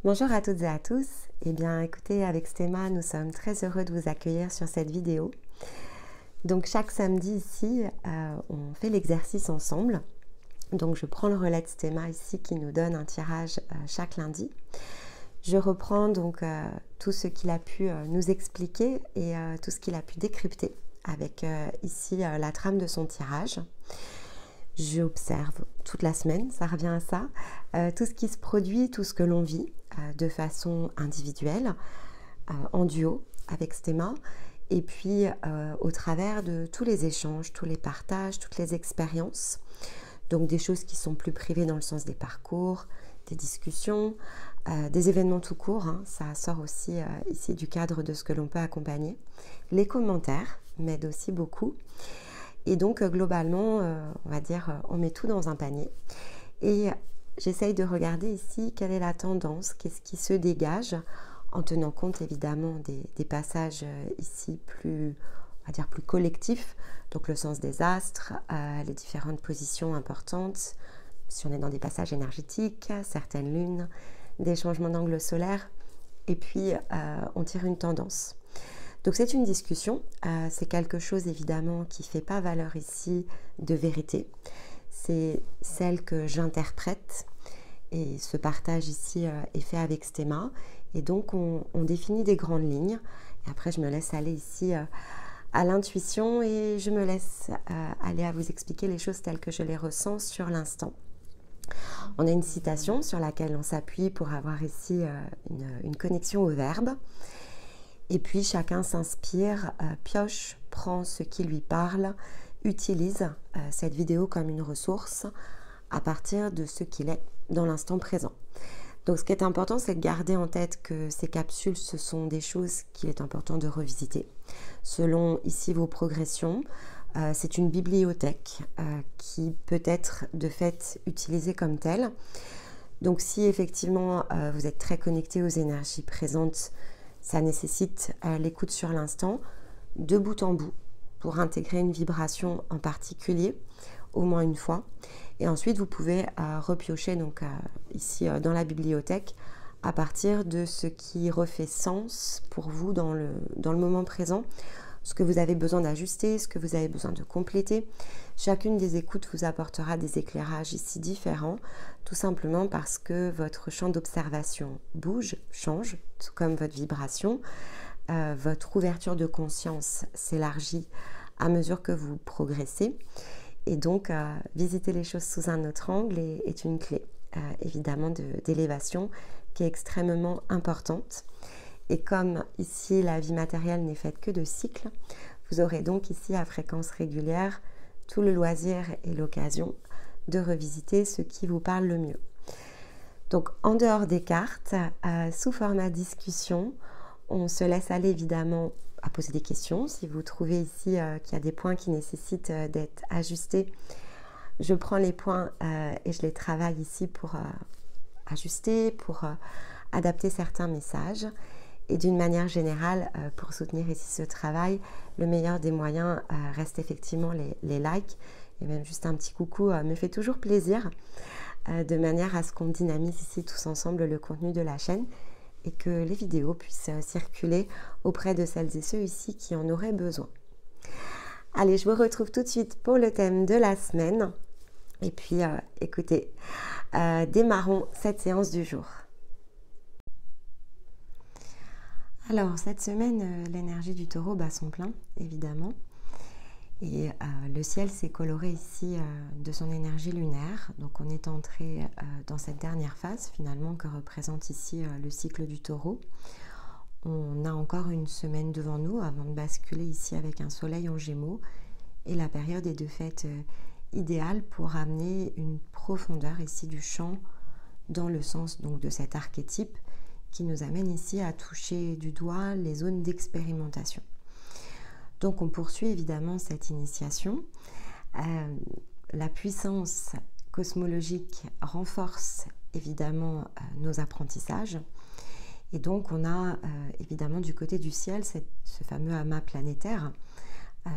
Bonjour à toutes et à tous. Eh bien, écoutez, avec Stéma, nous sommes très heureux de vous accueillir sur cette vidéo. Donc, chaque samedi ici, on fait l'exercice ensemble. Donc, je prends le relais de Stéma ici qui nous donne un tirage chaque lundi. Je reprends donc tout ce qu'il a pu nous expliquer et tout ce qu'il a pu décrypter avec ici la trame de son tirage. J'observe toute la semaine, ça revient à ça, tout ce qui se produit, tout ce que l'on vit de façon individuelle, en duo avec Stéma, et puis au travers de tous les échanges, tous les partages, toutes les expériences, donc des choses qui sont plus privées dans le sens des parcours, des discussions, des événements tout court, hein, ça sort aussi ici du cadre de ce que l'on peut accompagner. Les commentaires m'aident aussi beaucoup. Et donc, globalement, on va dire, on met tout dans un panier. Et j'essaye de regarder ici quelle est la tendance, qu'est-ce qui se dégage, en tenant compte évidemment des passages ici plus, on va dire, plus collectifs. Donc, le sens des astres, les différentes positions importantes. Si on est dans des passages énergétiques, certaines lunes, des changements d'angle solaire. Et puis, on tire une tendance. Donc c'est une discussion, c'est quelque chose évidemment qui ne fait pas valeur ici de vérité, c'est celle que j'interprète et ce partage ici est fait avec Stéma et donc on définit des grandes lignes et après je me laisse aller ici à l'intuition et je me laisse aller à vous expliquer les choses telles que je les ressens sur l'instant. On a une citation sur laquelle on s'appuie pour avoir ici une connexion au verbe. Et puis chacun s'inspire, pioche, prend ce qui lui parle, utilise cette vidéo comme une ressource à partir de ce qu'il est dans l'instant présent. Donc ce qui est important, c'est de garder en tête que ces capsules, ce sont des choses qu'il est important de revisiter. Selon ici vos progressions, c'est une bibliothèque qui peut être de fait utilisée comme telle. Donc si effectivement vous êtes très connecté aux énergies présentes, ça nécessite l'écoute sur l'instant, de bout en bout, pour intégrer une vibration en particulier, au moins une fois. Et ensuite, vous pouvez repiocher donc, ici dans la bibliothèque à partir de ce qui refait sens pour vous dans le moment présent, ce que vous avez besoin d'ajuster, ce que vous avez besoin de compléter. Chacune des écoutes vous apportera des éclairages ici différents, tout simplement parce que votre champ d'observation bouge, change, tout comme votre vibration. Votre ouverture de conscience s'élargit à mesure que vous progressez. Et donc, visiter les choses sous un autre angle est une clé, évidemment, d'élévation qui est extrêmement importante. Et comme ici, la vie matérielle n'est faite que de cycles, vous aurez donc ici, à fréquence régulière, tout le loisir et l'occasion de revisiter ce qui vous parle le mieux. Donc, en dehors des cartes, sous format discussion, on se laisse aller évidemment à poser des questions. Si vous trouvez ici qu'il y a des points qui nécessitent d'être ajustés, je prends les points et je les travaille ici pour ajuster, pour adapter certains messages. Et d'une manière générale, pour soutenir ici ce travail, le meilleur des moyens reste effectivement les likes. Et même juste un petit coucou me fait toujours plaisir, de manière à ce qu'on dynamise ici tous ensemble le contenu de la chaîne et que les vidéos puissent circuler auprès de celles et ceux ici qui en auraient besoin. Allez, je vous retrouve tout de suite pour le thème de la semaine. Et puis, écoutez, démarrons cette séance du jour. Alors, cette semaine, l'énergie du taureau bat son plein, évidemment. Et le ciel s'est coloré ici de son énergie lunaire. Donc, on est entré dans cette dernière phase, finalement, que représente ici le cycle du taureau. On a encore une semaine devant nous avant de basculer ici avec un soleil en gémeaux. Et la période est de fait idéale pour amener une profondeur ici du champ dans le sens donc, de cet archétype qui nous amène ici à toucher du doigt les zones d'expérimentation. Donc on poursuit évidemment cette initiation. La puissance cosmologique renforce évidemment nos apprentissages. Et donc on a évidemment du côté du ciel ce fameux amas planétaire.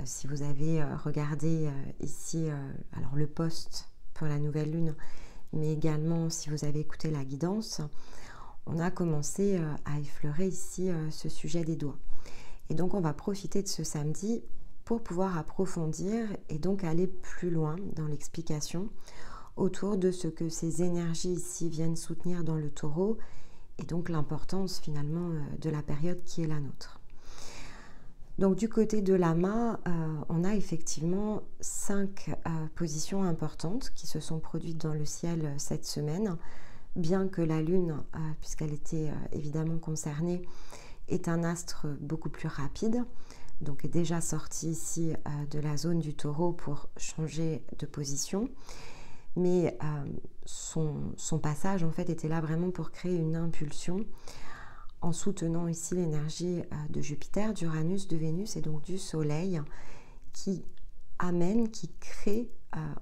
Si vous avez regardé ici alors le post pour la nouvelle lune, mais également si vous avez écouté la guidance, on a commencé à effleurer ici ce sujet des doigts. Et donc on va profiter de ce samedi pour pouvoir approfondir et donc aller plus loin dans l'explication autour de ce que ces énergies ici viennent soutenir dans le taureau et donc l'importance finalement de la période qui est la nôtre. Donc du côté de l'Ama, on a effectivement 5 positions importantes qui se sont produites dans le ciel cette semaine, bien que la Lune, puisqu'elle était évidemment concernée, est un astre beaucoup plus rapide, donc est déjà sorti ici de la zone du taureau pour changer de position. Mais son passage en fait était là vraiment pour créer une impulsion en soutenant ici l'énergie de Jupiter, d'Uranus, de Vénus et donc du Soleil qui amène, qui crée,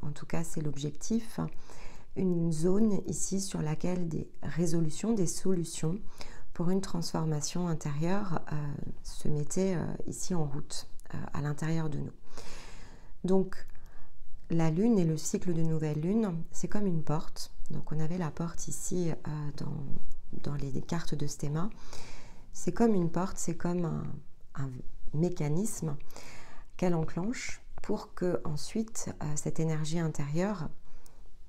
en tout cas c'est l'objectif, une zone ici sur laquelle des résolutions, des solutions pour une transformation intérieure se mettaient ici en route à l'intérieur de nous. Donc la Lune et le cycle de nouvelle Lune, c'est comme une porte. Donc on avait la porte ici dans les cartes de Stéma. C'est comme une porte, c'est comme un mécanisme qu'elle enclenche pour que ensuite cette énergie intérieure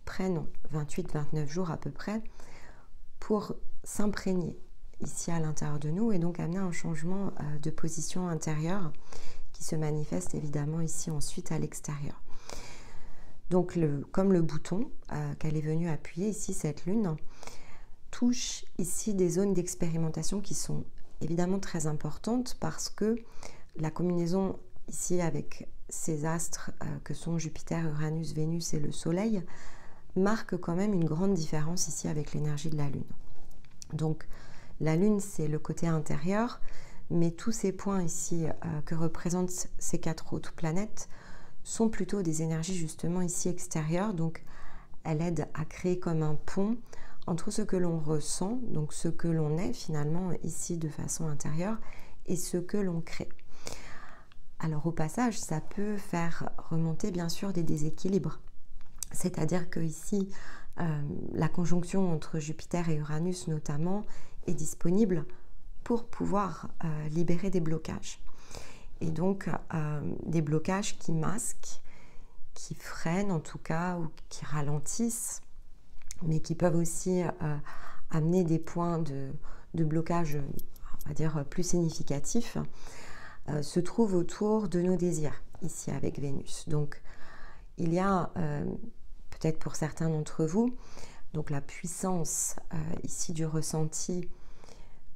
prenne 28-29 jours à peu près pour s'imprégner ici à l'intérieur de nous et donc amener un changement de position intérieure qui se manifeste évidemment ici ensuite à l'extérieur. Donc comme le bouton qu'elle est venue appuyer ici, cette lune, touche ici des zones d'expérimentation qui sont évidemment très importantes parce que la combinaison ici avec ces astres que sont Jupiter, Uranus, Vénus et le Soleil marque quand même une grande différence ici avec l'énergie de la Lune. Donc la Lune, c'est le côté intérieur, mais tous ces points ici que représentent ces 4 autres planètes sont plutôt des énergies justement ici extérieures, donc elle aide à créer comme un pont entre ce que l'on ressent, donc ce que l'on est finalement ici de façon intérieure, et ce que l'on crée. Alors au passage, ça peut faire remonter bien sûr des déséquilibres, c'est-à-dire que ici, la conjonction entre Jupiter et Uranus notamment est disponible pour pouvoir libérer des blocages. Et donc des blocages qui masquent, qui freinent en tout cas, ou qui ralentissent, mais qui peuvent aussi amener des points de blocage, on va dire, plus significatifs, se trouvent autour de nos désirs, ici avec Vénus. Donc il y a, peut-être pour certains d'entre vous, donc la puissance ici du ressenti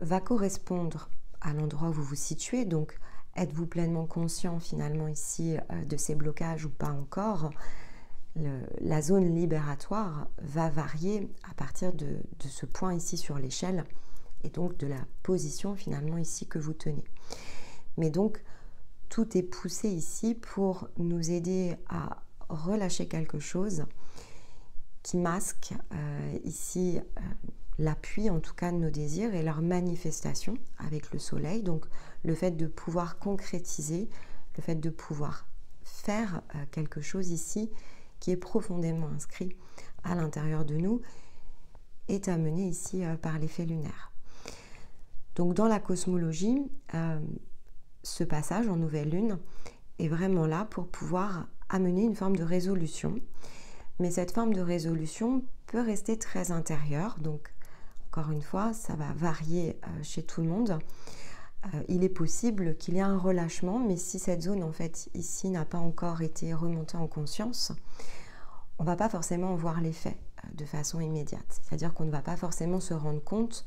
va correspondre à l'endroit où vous vous situez, donc êtes-vous pleinement conscient finalement ici de ces blocages ou pas encore? La zone libératoire va varier à partir de ce point ici sur l'échelle et donc de la position finalement ici que vous tenez. Mais donc tout est poussé ici pour nous aider à relâcher quelque chose qui masque ici l'appui en tout cas de nos désirs et leur manifestation avec le soleil, donc le fait de pouvoir concrétiser, le fait de pouvoir faire quelque chose ici qui est profondément inscrit à l'intérieur de nous est amené ici par l'effet lunaire. Donc dans la cosmologie, ce passage en nouvelle lune est vraiment là pour pouvoir amener une forme de résolution, mais cette forme de résolution peut rester très intérieure, donc encore une fois, ça va varier chez tout le monde. Il est possible qu'il y ait un relâchement, mais si cette zone en fait ici n'a pas encore été remontée en conscience, on ne va pas forcément voir l'effet de façon immédiate. C'est-à-dire qu'on ne va pas forcément se rendre compte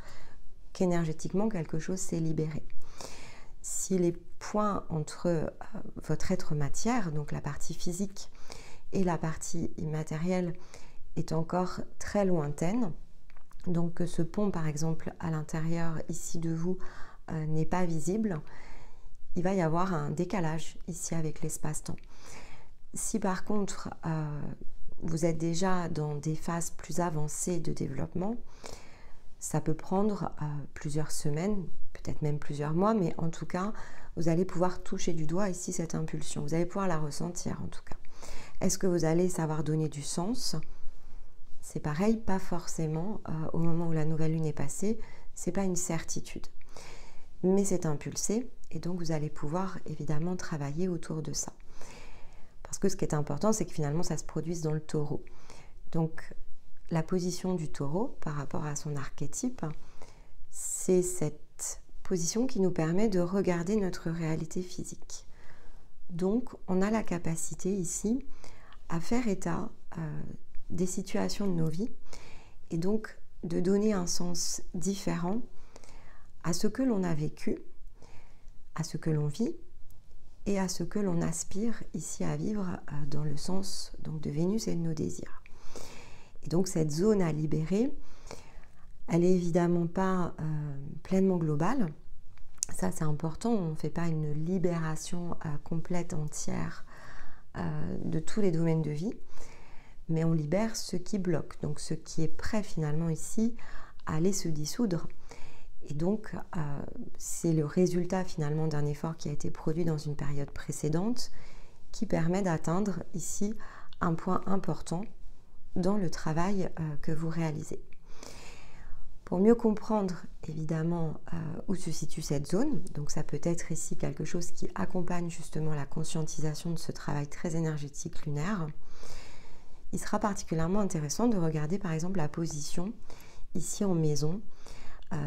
qu'énergétiquement quelque chose s'est libéré. Si les points entre votre être matière, donc la partie physique, et la partie immatérielle est encore très lointaine, donc que ce pont par exemple à l'intérieur ici de vous n'est pas visible, il va y avoir un décalage ici avec l'espace-temps. Si par contre vous êtes déjà dans des phases plus avancées de développement, ça peut prendre plusieurs semaines, peut-être même plusieurs mois, mais en tout cas vous allez pouvoir toucher du doigt ici cette impulsion, vous allez pouvoir la ressentir en tout cas. Est-ce que vous allez savoir donner du sens? c'est pareil, pas forcément au moment où la nouvelle lune est passée, c'est pas une certitude. Mais c'est impulsé et donc vous allez pouvoir évidemment travailler autour de ça. Parce que ce qui est important, c'est que finalement ça se produise dans le taureau. Donc la position du taureau par rapport à son archétype, c'est cette position qui nous permet de regarder notre réalité physique. Donc on a la capacité ici à faire état des situations de nos vies et donc de donner un sens différent à ce que l'on a vécu, à ce que l'on vit et à ce que l'on aspire ici à vivre dans le sens donc, de Vénus et de nos désirs. Et donc cette zone à libérer, elle n'est évidemment pas pleinement globale. Ça c'est important, on ne fait pas une libération complète, entière de tous les domaines de vie, mais on libère ce qui bloque, donc ce qui est prêt finalement ici à aller se dissoudre. Et donc c'est le résultat finalement d'un effort qui a été produit dans une période précédente qui permet d'atteindre ici un point important dans le travail que vous réalisez. Pour mieux comprendre évidemment où se situe cette zone, donc ça peut être ici quelque chose qui accompagne justement la conscientisation de ce travail très énergétique lunaire, il sera particulièrement intéressant de regarder par exemple la position ici en maison,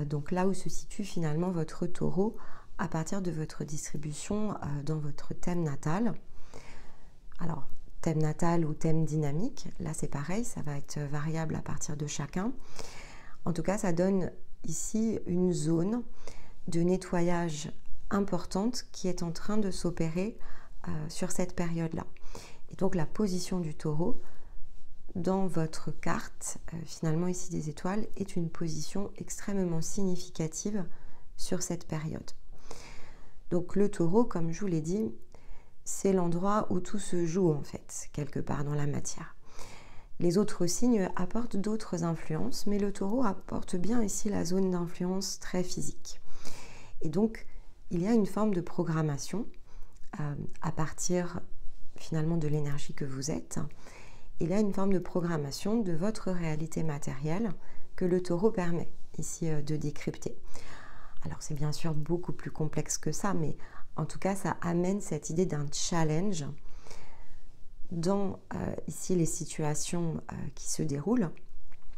donc là où se situe finalement votre taureau à partir de votre distribution dans votre thème natal. Alors thème natal ou thème dynamique, là c'est pareil, ça va être variable à partir de chacun. En tout cas, ça donne ici une zone de nettoyage importante qui est en train de s'opérer sur cette période-là. Et donc la position du taureau dans votre carte, finalement ici des étoiles, est une position extrêmement significative sur cette période. Donc le taureau, comme je vous l'ai dit, c'est l'endroit où tout se joue en fait, quelque part dans la matière. Les autres signes apportent d'autres influences, mais le taureau apporte bien ici la zone d'influence très physique. Et donc, il y a une forme de programmation à partir finalement de l'énergie que vous êtes. Il y a une forme de programmation de votre réalité matérielle que le taureau permet ici de décrypter. Alors, c'est bien sûr beaucoup plus complexe que ça, mais en tout cas, ça amène cette idée d'un challenge dans ici les situations qui se déroulent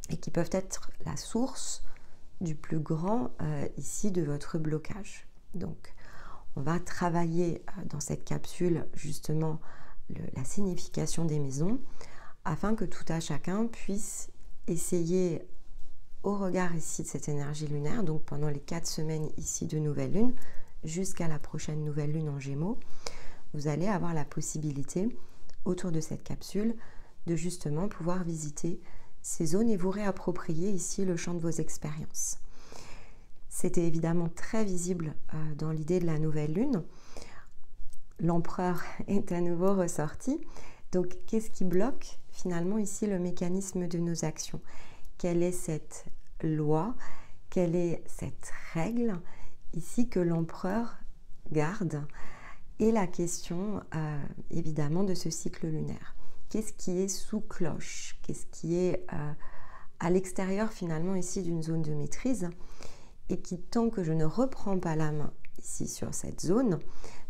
et qui peuvent être la source du plus grand ici de votre blocage. Donc on va travailler dans cette capsule justement la signification des maisons afin que tout à chacun puisse essayer au regard ici de cette énergie lunaire, donc pendant les 4 semaines ici de nouvelle lune jusqu'à la prochaine nouvelle lune en Gémeaux, vous allez avoir la possibilité autour de cette capsule de justement pouvoir visiter ces zones et vous réapproprier ici le champ de vos expériences. C'était évidemment très visible dans l'idée de la nouvelle lune. L'empereur est à nouveau ressorti. Donc qu'est-ce qui bloque finalement ici le mécanisme de nos actions? Quelle est cette loi? Quelle est cette règle ici que l'empereur garde? Et la question, évidemment, de ce cycle lunaire. Qu'est-ce qui est sous cloche? Qu'est-ce qui est à l'extérieur, finalement, ici, d'une zone de maîtrise? Et qui, tant que je ne reprends pas la main ici sur cette zone,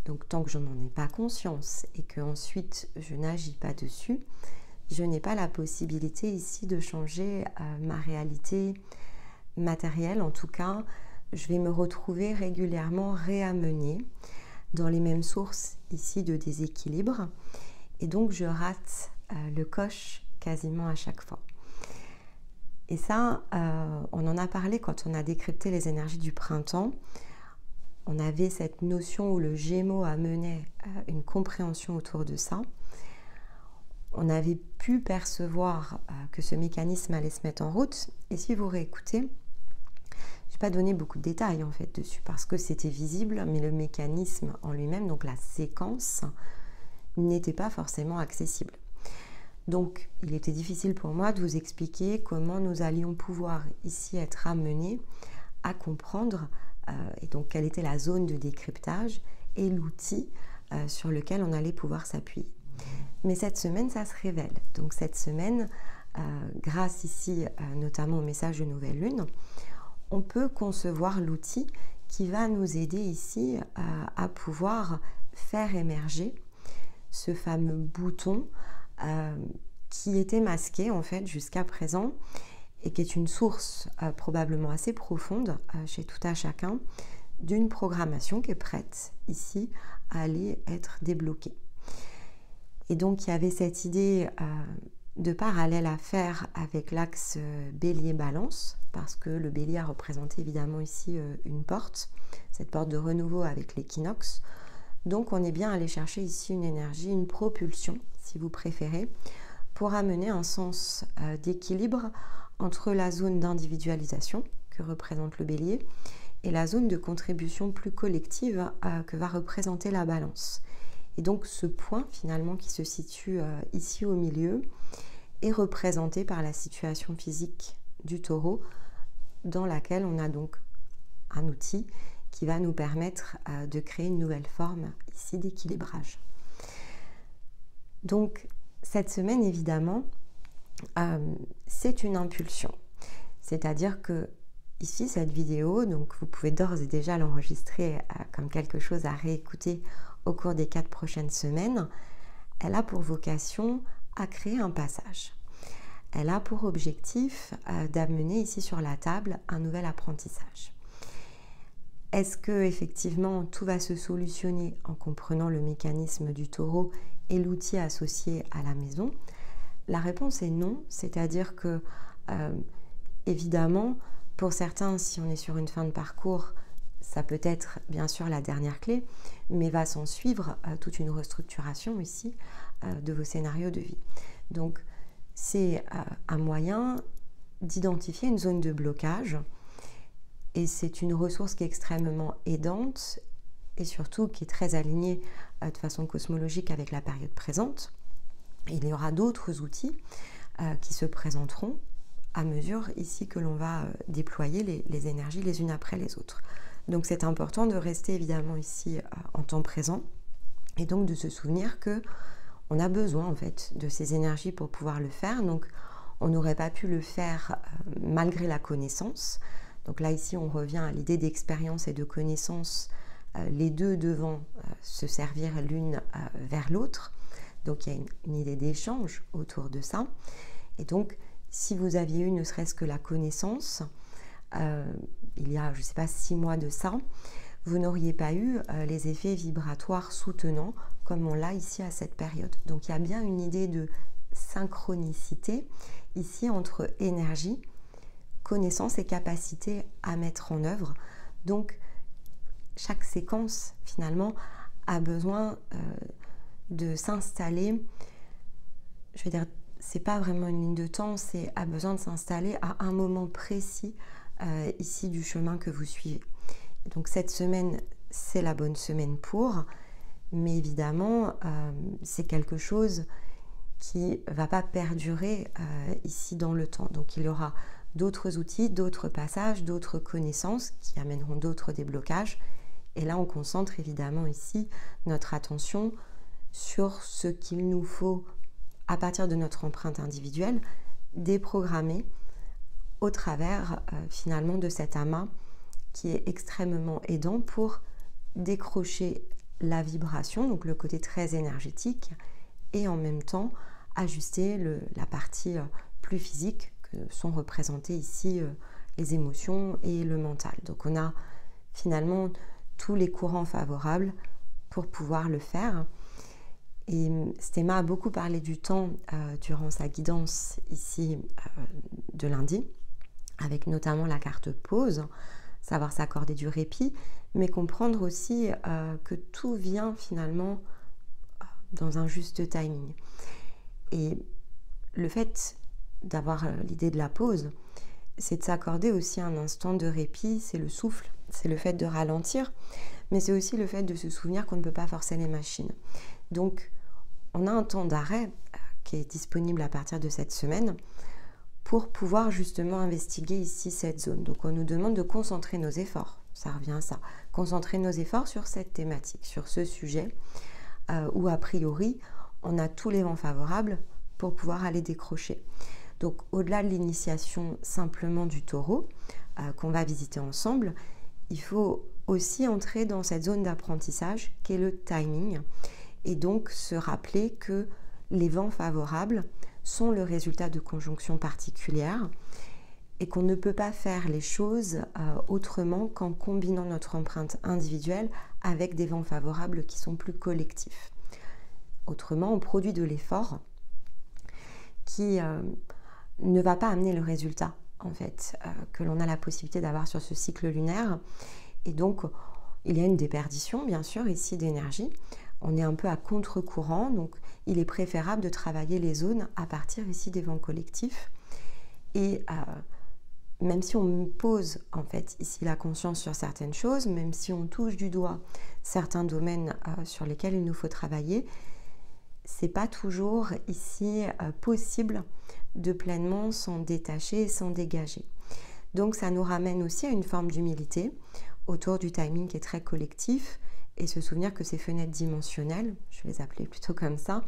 donc tant que je n'en ai pas conscience et que ensuite je n'agis pas dessus, je n'ai pas la possibilité ici de changer ma réalité matérielle. En tout cas, je vais me retrouver régulièrement réamenée dans les mêmes sources ici de déséquilibre et donc je rate le coche quasiment à chaque fois. Et ça, on en a parlé quand on a décrypté les énergies du printemps. On avait cette notion où le Gémeaux amenait une compréhension autour de ça. On avait pu percevoir que ce mécanisme allait se mettre en route. Et si vous réécoutez, je n'ai pas donné beaucoup de détails en fait dessus parce que c'était visible, mais le mécanisme en lui-même, donc la séquence, n'était pas forcément accessible. Donc, il était difficile pour moi de vous expliquer comment nous allions pouvoir ici être amenés à comprendre et donc quelle était la zone de décryptage et l'outil sur lequel on allait pouvoir s'appuyer. Mais cette semaine, ça se révèle. Donc cette semaine, grâce ici notamment au message de nouvelle lune, on peut concevoir l'outil qui va nous aider ici à pouvoir faire émerger ce fameux bouton qui était masqué en fait jusqu'à présent et qui est une source probablement assez profonde chez tout un chacun d'une programmation qui est prête ici à aller être débloquée. Et donc il y avait cette idée de parallèle à faire avec l'axe bélier-balance, parce que le bélier a représenté évidemment ici une porte, cette porte de renouveau avec l'équinoxe. Donc on est bien allé chercher ici une énergie, une propulsion, si vous préférez, pour amener un sens d'équilibre entre la zone d'individualisation que représente le bélier et la zone de contribution plus collective que va représenter la balance. Et donc ce point finalement qui se situe ici au milieu est représenté par la situation physique du taureau, dans laquelle on a donc un outil qui va nous permettre de créer une nouvelle forme ici d'équilibrage. Donc cette semaine évidemment c'est une impulsion, c'est-à-dire que ici cette vidéo, donc vous pouvez d'ores et déjà l'enregistrer comme quelque chose à réécouter au cours des 4 prochaines semaines. Elle a pour vocation à créer un passage. Elle a pour objectif d'amener ici sur la table un nouvel apprentissage. Est-ce que effectivement tout va se solutionner en comprenant le mécanisme du taureau et l'outil associé à la maison? La réponse est non, c'est-à-dire que évidemment pour certains, si on est sur une fin de parcours, ça peut être bien sûr la dernière clé, mais va s'en suivre toute une restructuration ici de vos scénarios de vie. Donc c'est un moyen d'identifier une zone de blocage et c'est une ressource qui est extrêmement aidante et surtout qui est très alignée de façon cosmologique avec la période présente. Il y aura d'autres outils qui se présenteront à mesure ici que l'on va déployer les énergies les unes après les autres. Donc c'est important de rester évidemment ici en temps présent et donc de se souvenir que on a besoin en fait de ces énergies pour pouvoir le faire. Donc on n'aurait pas pu le faire malgré la connaissance. Donc là ici on revient à l'idée d'expérience et de connaissance, les deux devant se servir l'une vers l'autre. Donc il y a une idée d'échange autour de ça. Et donc si vous aviez eu ne serait-ce que la connaissance, il y a, je ne sais pas, 6 mois de ça, vous n'auriez pas eu les effets vibratoires soutenants comme on l'a ici à cette période. Donc il y a bien une idée de synchronicité ici entre énergie, connaissance et capacité à mettre en œuvre. Donc chaque séquence finalement a besoin de s'installer, je veux dire, c'est pas vraiment une ligne de temps, c'est a besoin de s'installer à un moment précis ici du chemin que vous suivez. Donc cette semaine, c'est la bonne semaine pour, mais évidemment, c'est quelque chose qui ne va pas perdurer ici dans le temps. Donc il y aura d'autres outils, d'autres passages, d'autres connaissances qui amèneront d'autres déblocages. Et là, on concentre évidemment ici notre attention sur ce qu'il nous faut, à partir de notre empreinte individuelle, déprogrammer au travers finalement de cet amas qui est extrêmement aidant pour décrocher la vibration, donc le côté très énergétique, et en même temps ajuster la partie plus physique que sont représentées ici les émotions et le mental. Donc on a finalement tous les courants favorables pour pouvoir le faire. Et Stéma a beaucoup parlé du temps durant sa guidance ici de lundi, avec notamment la carte pause, savoir s'accorder du répit, mais comprendre aussi que tout vient finalement dans un juste timing. Et le fait d'avoir l'idée de la pause, c'est de s'accorder aussi un instant de répit, c'est le souffle, c'est le fait de ralentir, mais c'est aussi le fait de se souvenir qu'on ne peut pas forcer les machines. Donc, on a un temps d'arrêt qui est disponible à partir de cette semaine pour pouvoir justement investiguer ici cette zone. Donc, on nous demande de concentrer nos efforts, ça revient à ça, concentrer nos efforts sur cette thématique, sur ce sujet où a priori, on a tous les vents favorables pour pouvoir aller décrocher. Donc au-delà de l'initiation simplement du taureau qu'on va visiter ensemble, il faut aussi entrer dans cette zone d'apprentissage qui est le timing et donc se rappeler que les vents favorables sont le résultat de conjonctions particulières et qu'on ne peut pas faire les choses autrement qu'en combinant notre empreinte individuelle avec des vents favorables qui sont plus collectifs. Autrement, on produit de l'effort qui ne va pas amener le résultat en fait que l'on a la possibilité d'avoir sur ce cycle lunaire. Et donc, il y a une déperdition, bien sûr, ici d'énergie. On est un peu à contre-courant, donc il est préférable de travailler les zones à partir ici des vents collectifs. Et même si on pose en fait ici la conscience sur certaines choses, même si on touche du doigt certains domaines sur lesquels il nous faut travailler, c'est pas toujours ici possible de pleinement s'en détacher et s'en dégager. Donc ça nous ramène aussi à une forme d'humilité autour du timing qui est très collectif et se souvenir que ces fenêtres dimensionnelles, je vais les appeler plutôt comme ça,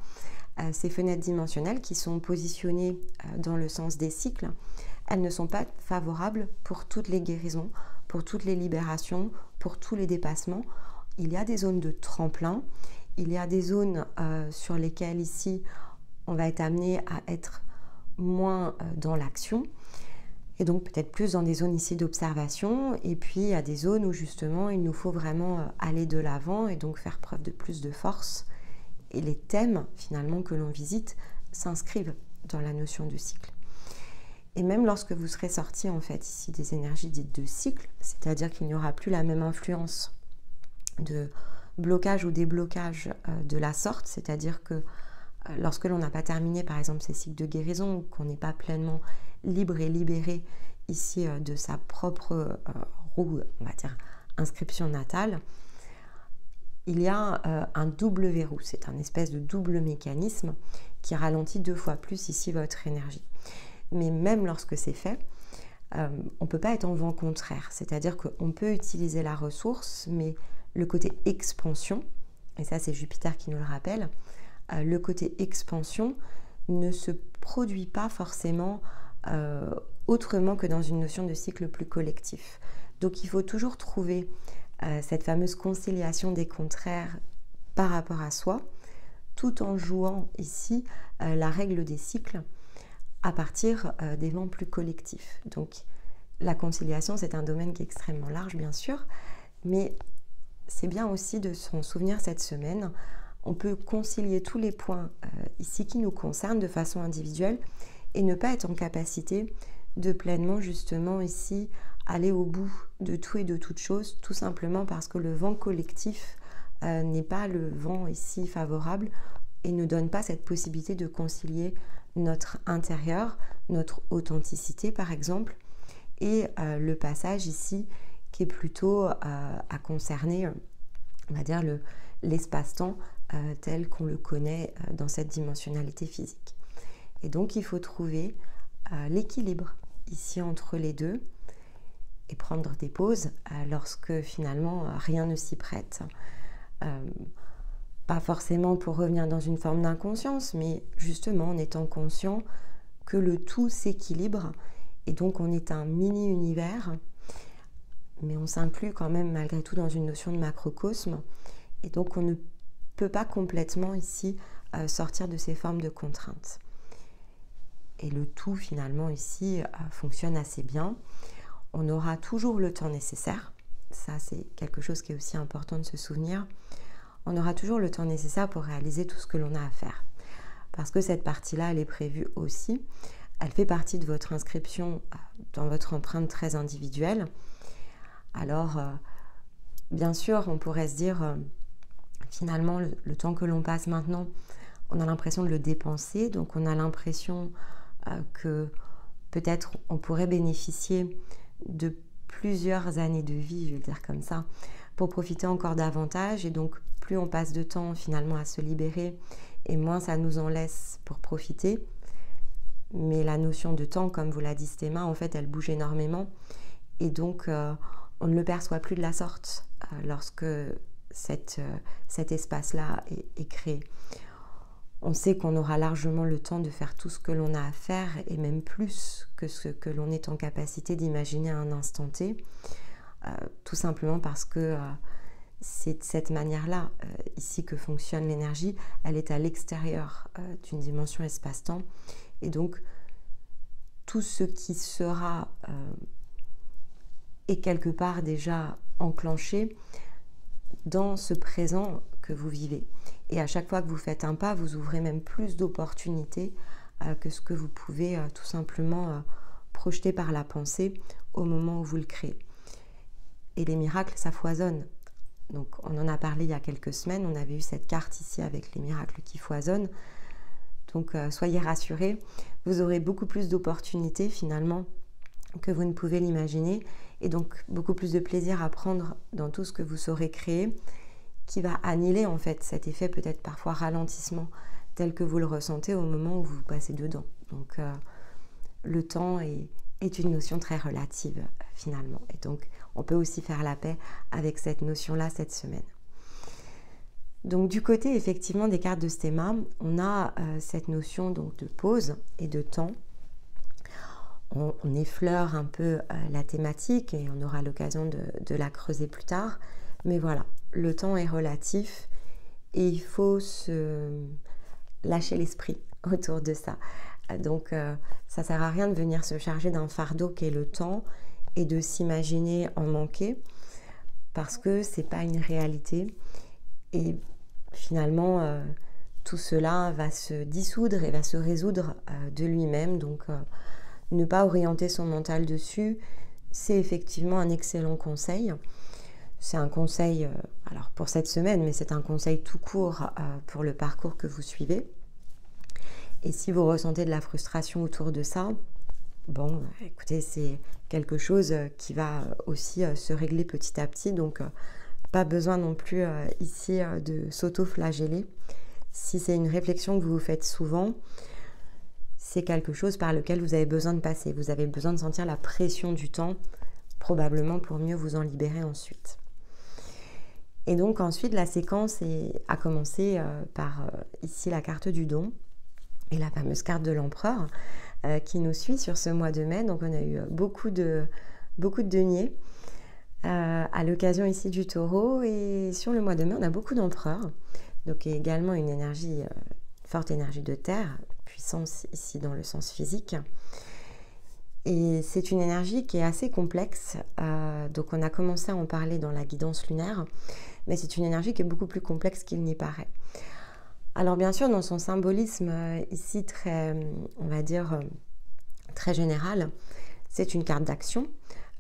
ces fenêtres dimensionnelles qui sont positionnées dans le sens des cycles, elles ne sont pas favorables pour toutes les guérisons, pour toutes les libérations, pour tous les dépassements. Il y a des zones de tremplin, il y a des zones sur lesquelles ici on va être amené à être moins dans l'action et donc peut-être plus dans des zones ici d'observation, et puis il y a des zones où justement il nous faut vraiment aller de l'avant et donc faire preuve de plus de force, et les thèmes finalement que l'on visite s'inscrivent dans la notion de cycle. Et même lorsque vous serez sorti en fait ici des énergies dites de cycle, c'est-à-dire qu'il n'y aura plus la même influence de blocage ou déblocage de la sorte, c'est-à-dire que lorsque l'on n'a pas terminé par exemple ces cycles de guérison, ou qu'on n'est pas pleinement libre et libéré ici de sa propre roue, on va dire inscription natale, il y a un double verrou, c'est un espèce de double mécanisme qui ralentit 2 fois plus ici votre énergie. Mais même lorsque c'est fait, on ne peut pas être en vent contraire, c'est-à-dire qu'on peut utiliser la ressource, mais le côté expansion, et ça c'est Jupiter qui nous le rappelle, le côté expansion ne se produit pas forcément autrement que dans une notion de cycle plus collectif. Donc il faut toujours trouver cette fameuse conciliation des contraires par rapport à soi, tout en jouant ici la règle des cycles à partir des vents plus collectifs. Donc la conciliation, c'est un domaine qui est extrêmement large, bien sûr, mais c'est bien aussi de s'en souvenir cette semaine. On peut concilier tous les points ici qui nous concernent de façon individuelle et ne pas être en capacité de pleinement justement ici aller au bout de tout et de toute chose, tout simplement parce que le vent collectif n'est pas le vent ici favorable et ne donne pas cette possibilité de concilier notre intérieur, notre authenticité par exemple, et le passage ici qui est plutôt à concerner, on va dire, l'espace-temps tel qu'on le connaît dans cette dimensionnalité physique. Et donc il faut trouver l'équilibre ici entre les deux et prendre des pauses lorsque finalement rien ne s'y prête. Pas forcément pour revenir dans une forme d'inconscience, mais justement en étant conscient que le tout s'équilibre et donc on est un mini-univers, mais on s'inclut quand même malgré tout dans une notion de macrocosme et donc on ne peut pas complètement ici sortir de ces formes de contraintes. Et le tout finalement ici fonctionne assez bien. On aura toujours le temps nécessaire, ça c'est quelque chose qui est aussi important de se souvenir. On aura toujours le temps nécessaire pour réaliser tout ce que l'on a à faire. Parce que cette partie-là, elle est prévue aussi. Elle fait partie de votre inscription dans votre empreinte très individuelle. Alors, bien sûr, on pourrait se dire, finalement, le temps que l'on passe maintenant, on a l'impression de le dépenser. Donc, on a l'impression que peut-être on pourrait bénéficier de plusieurs années de vie, je vais le dire comme ça, pour profiter encore davantage. Et donc, plus on passe de temps finalement à se libérer et moins ça nous en laisse pour profiter. Mais la notion de temps, comme vous l'a dit Stéma, en fait elle bouge énormément et donc on ne le perçoit plus de la sorte lorsque cet espace-là est créé. On sait qu'on aura largement le temps de faire tout ce que l'on a à faire et même plus que ce que l'on est en capacité d'imaginer à un instant T, tout simplement parce que c'est de cette manière-là ici que fonctionne l'énergie. Elle est à l'extérieur d'une dimension espace-temps et donc tout ce qui sera est quelque part déjà enclenché dans ce présent que vous vivez. Et à chaque fois que vous faites un pas, vous ouvrez même plus d'opportunités que ce que vous pouvez tout simplement projeter par la pensée au moment où vous le créez. Et les miracles, ça foisonne. Donc on en a parlé il y a quelques semaines, on avait eu cette carte ici avec les miracles qui foisonnent. Donc soyez rassurés, vous aurez beaucoup plus d'opportunités finalement que vous ne pouvez l'imaginer et donc beaucoup plus de plaisir à prendre dans tout ce que vous saurez créer qui va annihiler en fait cet effet peut-être parfois ralentissement tel que vous le ressentez au moment où vous passez dedans. Donc le temps est une notion très relative finalement et donc on peut aussi faire la paix avec cette notion-là cette semaine. Donc du côté effectivement des cartes de Stéma, on a cette notion donc de pause et de temps. On effleure un peu la thématique et on aura l'occasion de la creuser plus tard. Mais voilà, le temps est relatif et il faut se lâcher l'esprit autour de ça. Donc ça ne sert à rien de venir se charger d'un fardeau qui est le temps et de s'imaginer en manquer parce que ce n'est pas une réalité. Et finalement, tout cela va se dissoudre et va se résoudre de lui-même. Donc ne pas orienter son mental dessus, c'est effectivement un excellent conseil. C'est un conseil, alors pour cette semaine, mais c'est un conseil tout court pour le parcours que vous suivez. Et si vous ressentez de la frustration autour de ça, bon, écoutez, c'est quelque chose qui va aussi se régler petit à petit. Donc, pas besoin non plus ici de s'auto-flageller. Si c'est une réflexion que vous vous faites souvent, c'est quelque chose par lequel vous avez besoin de passer. Vous avez besoin de sentir la pression du temps, probablement pour mieux vous en libérer ensuite. Et donc ensuite, la séquence a commencé par ici la carte du don et la fameuse carte de l'empereur qui nous suit sur ce mois de mai. Donc on a eu beaucoup de deniers à l'occasion ici du taureau. Et sur le mois de mai, on a beaucoup d'empereurs. Donc également une énergie, forte énergie de terre, puissance ici dans le sens physique. Et c'est une énergie qui est assez complexe. Donc on a commencé à en parler dans la guidance lunaire. Mais c'est une énergie qui est beaucoup plus complexe qu'il n'y paraît. Alors bien sûr, dans son symbolisme ici très, on va dire, très général, c'est une carte d'action.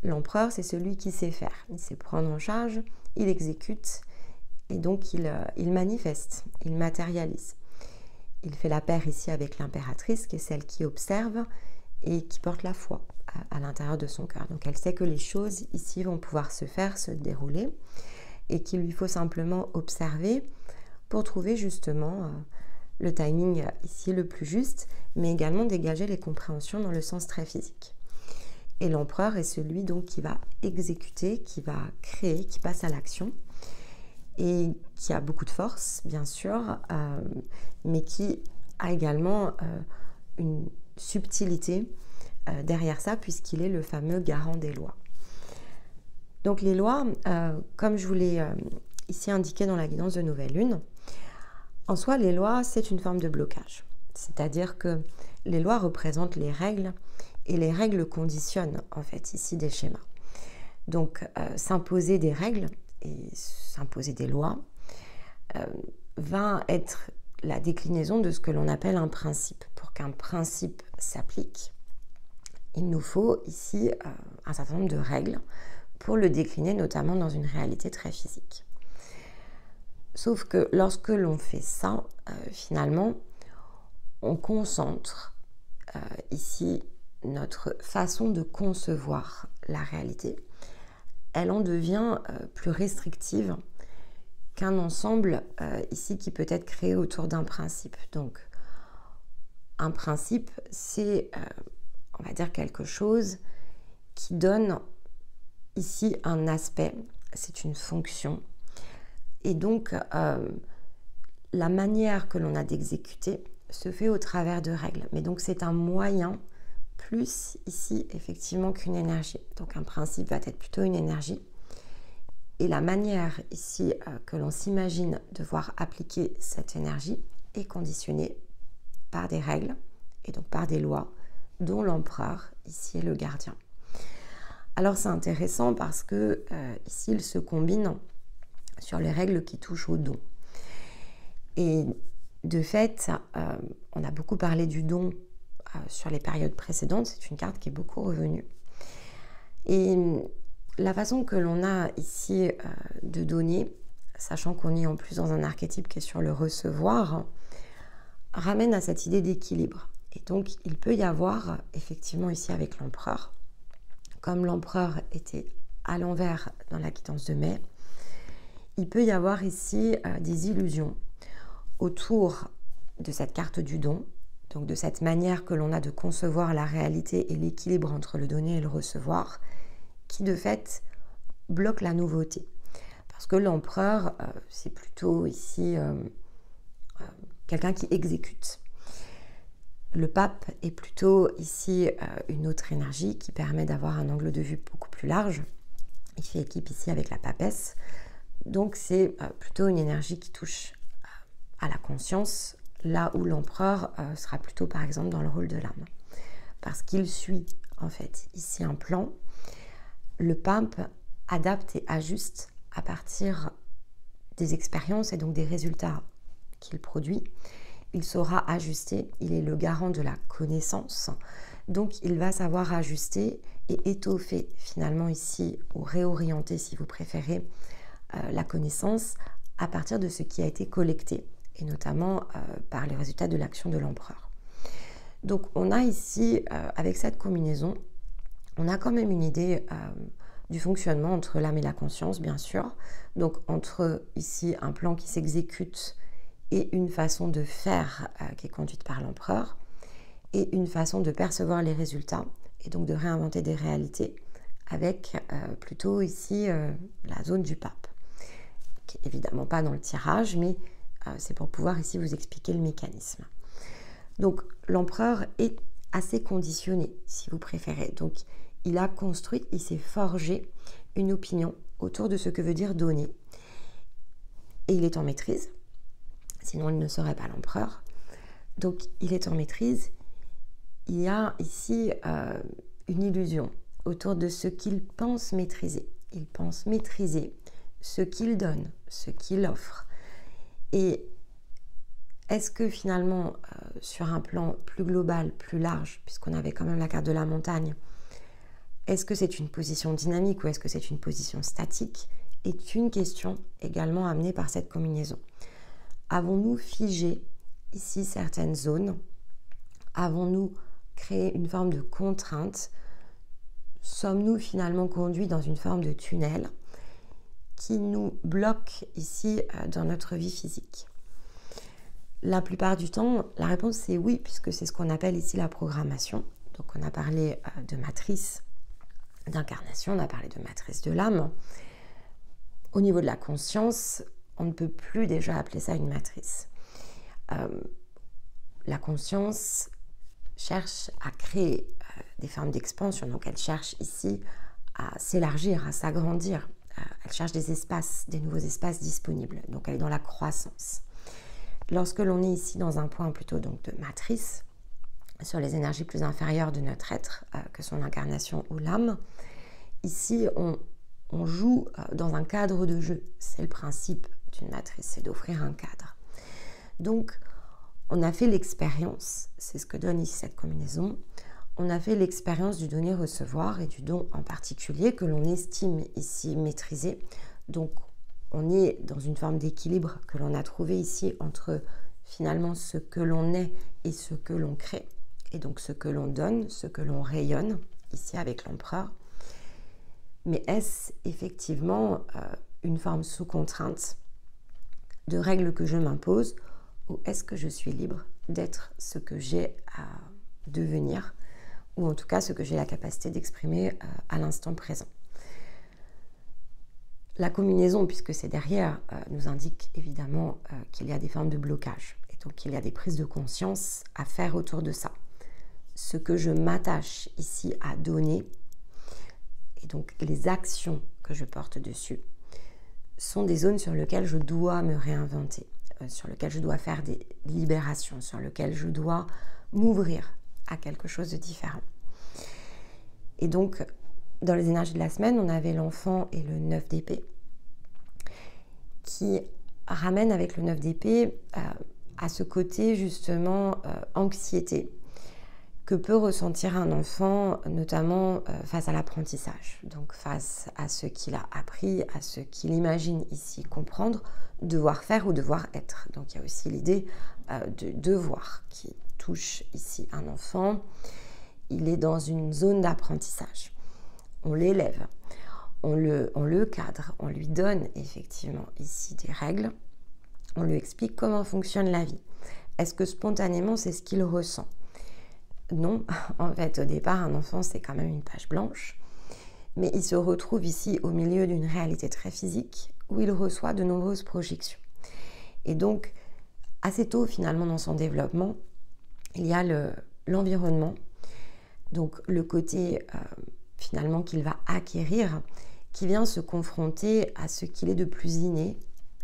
L'empereur, c'est celui qui sait faire. Il sait prendre en charge, il exécute et donc il manifeste, il matérialise. Il fait la paire ici avec l'impératrice, qui est celle qui observe et qui porte la foi à l'intérieur de son cœur. Donc elle sait que les choses ici vont pouvoir se faire, se dérouler et qu'il lui faut simplement observer pour trouver justement le timing ici le plus juste, mais également dégager les compréhensions dans le sens très physique. Et l'empereur est celui donc qui va exécuter, qui va créer, qui passe à l'action et qui a beaucoup de force, bien sûr, mais qui a également une subtilité derrière ça, puisqu'il est le fameux garant des lois. Donc les lois, comme je vous l'ai ici indiqué dans la guidance de nouvelle lune, en soi, les lois, c'est une forme de blocage. C'est-à-dire que les lois représentent les règles et les règles conditionnent en fait ici des schémas. Donc s'imposer des règles et s'imposer des lois va être la déclinaison de ce que l'on appelle un principe. Pour qu'un principe s'applique, il nous faut ici un certain nombre de règles pour le décliner, notamment dans une réalité très physique. Sauf que lorsque l'on fait ça, finalement, on concentre ici notre façon de concevoir la réalité. Elle en devient plus restrictive qu'un ensemble ici qui peut être créé autour d'un principe. Donc, un principe, c'est, on va dire, quelque chose qui donne ici un aspect, c'est une fonction. Et donc, la manière que l'on a d'exécuter se fait au travers de règles. Mais donc c'est un moyen plus ici effectivement qu'une énergie. Donc un principe va être plutôt une énergie. Et la manière ici que l'on s'imagine devoir appliquer cette énergie est conditionnée par des règles et donc par des lois dont l'empereur ici est le gardien. Alors c'est intéressant parce que ici il se combine sur les règles qui touchent au don. Et de fait, on a beaucoup parlé du don sur les périodes précédentes, c'est une carte qui est beaucoup revenue. Et la façon que l'on a ici de donner, sachant qu'on est en plus dans un archétype qui est sur le recevoir, ramène à cette idée d'équilibre. Et donc il peut y avoir effectivement ici avec l'empereur, comme l'empereur était à l'envers dans la quittance de mai, il peut y avoir ici des illusions autour de cette carte du don, donc de cette manière que l'on a de concevoir la réalité et l'équilibre entre le donner et le recevoir, qui de fait bloque la nouveauté. Parce que l'empereur, c'est plutôt ici quelqu'un qui exécute. Le pape est plutôt ici une autre énergie qui permet d'avoir un angle de vue beaucoup plus large. Il fait équipe ici avec la papesse. Donc c'est plutôt une énergie qui touche à la conscience, là où l'empereur sera plutôt par exemple dans le rôle de l'âme. Parce qu'il suit en fait ici un plan. Le pape adapte et ajuste à partir des expériences et donc des résultats qu'il produit. Il saura ajuster, il est le garant de la connaissance, donc il va savoir ajuster et étoffer finalement ici, ou réorienter si vous préférez, la connaissance à partir de ce qui a été collecté, et notamment par les résultats de l'action de l'empereur. Donc on a ici, avec cette combinaison, on a quand même une idée du fonctionnement entre l'âme et la conscience, bien sûr, donc entre ici un plan qui s'exécute et une façon de faire qui est conduite par l'empereur, et une façon de percevoir les résultats, et donc de réinventer des réalités, avec plutôt ici la zone du pape, qui n'est évidemment pas dans le tirage, mais c'est pour pouvoir ici vous expliquer le mécanisme. Donc l'empereur est assez conditionné, si vous préférez. Donc il a construit, il s'est forgé une opinion autour de ce que veut dire donner, et il est en maîtrise. Sinon, il ne serait pas l'empereur. Donc, il est en maîtrise. Il y a ici une illusion autour de ce qu'il pense maîtriser. Il pense maîtriser ce qu'il donne, ce qu'il offre. Et est-ce que finalement, sur un plan plus global, plus large, puisqu'on avait quand même la carte de la montagne, est-ce que c'est une position dynamique ou est-ce que c'est une position statique, est une question également amenée par cette combinaison. Avons-nous figé ici certaines zones? Avons-nous créé une forme de contrainte? Sommes-nous finalement conduits dans une forme de tunnel qui nous bloque ici dans notre vie physique? La plupart du temps, la réponse c'est oui, puisque c'est ce qu'on appelle ici la programmation. Donc on a parlé de matrice d'incarnation, on a parlé de matrice de l'âme. Au niveau de la conscience, on ne peut plus déjà appeler ça une matrice. La conscience cherche à créer des formes d'expansion, donc elle cherche ici à s'élargir, à s'agrandir. Elle cherche des espaces, des nouveaux espaces disponibles, donc elle est dans la croissance. Lorsque l'on est ici dans un point plutôt donc de matrice, sur les énergies plus inférieures de notre être, que sont l'incarnation ou l'âme, ici on joue dans un cadre de jeu. C'est le principe d'une matrice, c'est d'offrir un cadre. Donc, on a fait l'expérience, c'est ce que donne ici cette combinaison, on a fait l'expérience du donner-recevoir et du don en particulier que l'on estime ici maîtriser. Donc, on est dans une forme d'équilibre que l'on a trouvé ici entre finalement ce que l'on est et ce que l'on crée, et donc ce que l'on donne, ce que l'on rayonne, ici avec l'empereur. Mais est-ce effectivement une forme sous contrainte de règles que je m'impose, ou est-ce que je suis libre d'être ce que j'ai à devenir, ou en tout cas ce que j'ai la capacité d'exprimer à l'instant présent? La combinaison, puisque c'est derrière, nous indique évidemment qu'il y a des formes de blocage. Et donc, il y a des prises de conscience à faire autour de ça. Ce que je m'attache ici à donner, et donc les actions que je porte dessus, sont des zones sur lesquelles je dois me réinventer, sur lesquelles je dois faire des libérations, sur lesquelles je dois m'ouvrir à quelque chose de différent. Et donc, dans les énergies de la semaine, on avait l'enfant et le 9 d'épée qui ramènent avec le 9 d'épée à ce côté justement anxiété que peut ressentir un enfant, notamment face à l'apprentissage, donc face à ce qu'il a appris, à ce qu'il imagine ici comprendre, devoir faire ou devoir être. Donc il y a aussi l'idée de devoir qui touche ici un enfant. Il est dans une zone d'apprentissage. On l'élève, on le cadre, on lui donne effectivement ici des règles, on lui explique comment fonctionne la vie. Est-ce que spontanément c'est ce qu'il ressent ? Non, en fait au départ un enfant c'est quand même une page blanche, mais il se retrouve ici au milieu d'une réalité très physique où il reçoit de nombreuses projections. Et donc assez tôt finalement dans son développement, il y a l'environnement, donc le côté finalement qu'il va acquérir, qui vient se confronter à ce qu'il est de plus inné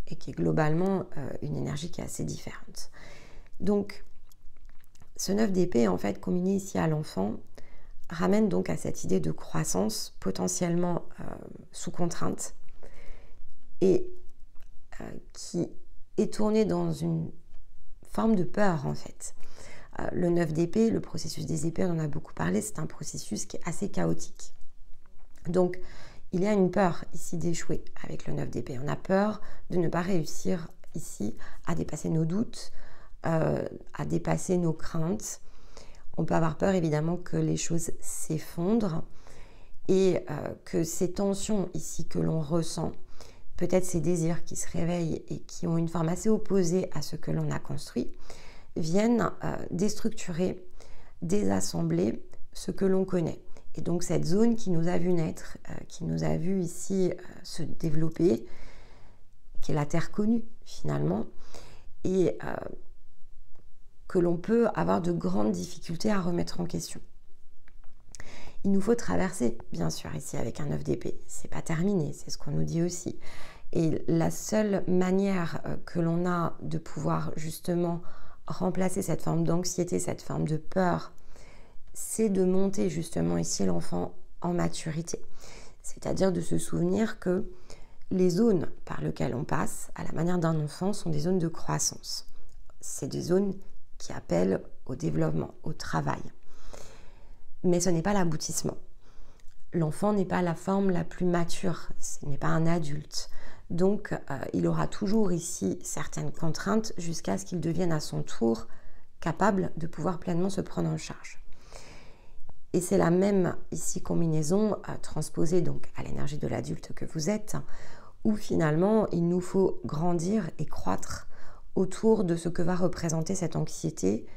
et qui est globalement une énergie qui est assez différente. Donc, ce 9 d'épée, en fait, combiné ici à l'enfant, ramène donc à cette idée de croissance potentiellement sous contrainte et qui est tournée dans une forme de peur, en fait. Le 9 d'épée, le processus des épées, on en a beaucoup parlé, c'est un processus qui est assez chaotique. Donc, il y a une peur ici d'échouer avec le 9 d'épée. On a peur de ne pas réussir ici à dépasser nos doutes, à dépasser nos craintes. On peut avoir peur évidemment que les choses s'effondrent et que ces tensions ici que l'on ressent, peut-être ces désirs qui se réveillent et qui ont une forme assez opposée à ce que l'on a construit, viennent déstructurer, désassembler ce que l'on connaît. Et donc cette zone qui nous a vu naître, qui nous a vu ici se développer, qui est la terre connue finalement, et que l'on peut avoir de grandes difficultés à remettre en question. Il nous faut traverser, bien sûr, ici avec un 9 d'épée. C'est pas terminé, c'est ce qu'on nous dit aussi. Et la seule manière que l'on a de pouvoir justement remplacer cette forme d'anxiété, cette forme de peur, c'est de monter justement ici l'enfant en maturité. C'est-à-dire de se souvenir que les zones par lesquelles on passe, à la manière d'un enfant, sont des zones de croissance. C'est des zones qui appellent au développement, au travail. Mais ce n'est pas l'aboutissement. L'enfant n'est pas la forme la plus mature, ce n'est pas un adulte. Donc, il aura toujours ici certaines contraintes jusqu'à ce qu'il devienne à son tour capable de pouvoir pleinement se prendre en charge. Et c'est la même ici combinaison transposée donc à l'énergie de l'adulte que vous êtes, où finalement il nous faut grandir et croître autour de ce que va représenter cette anxiété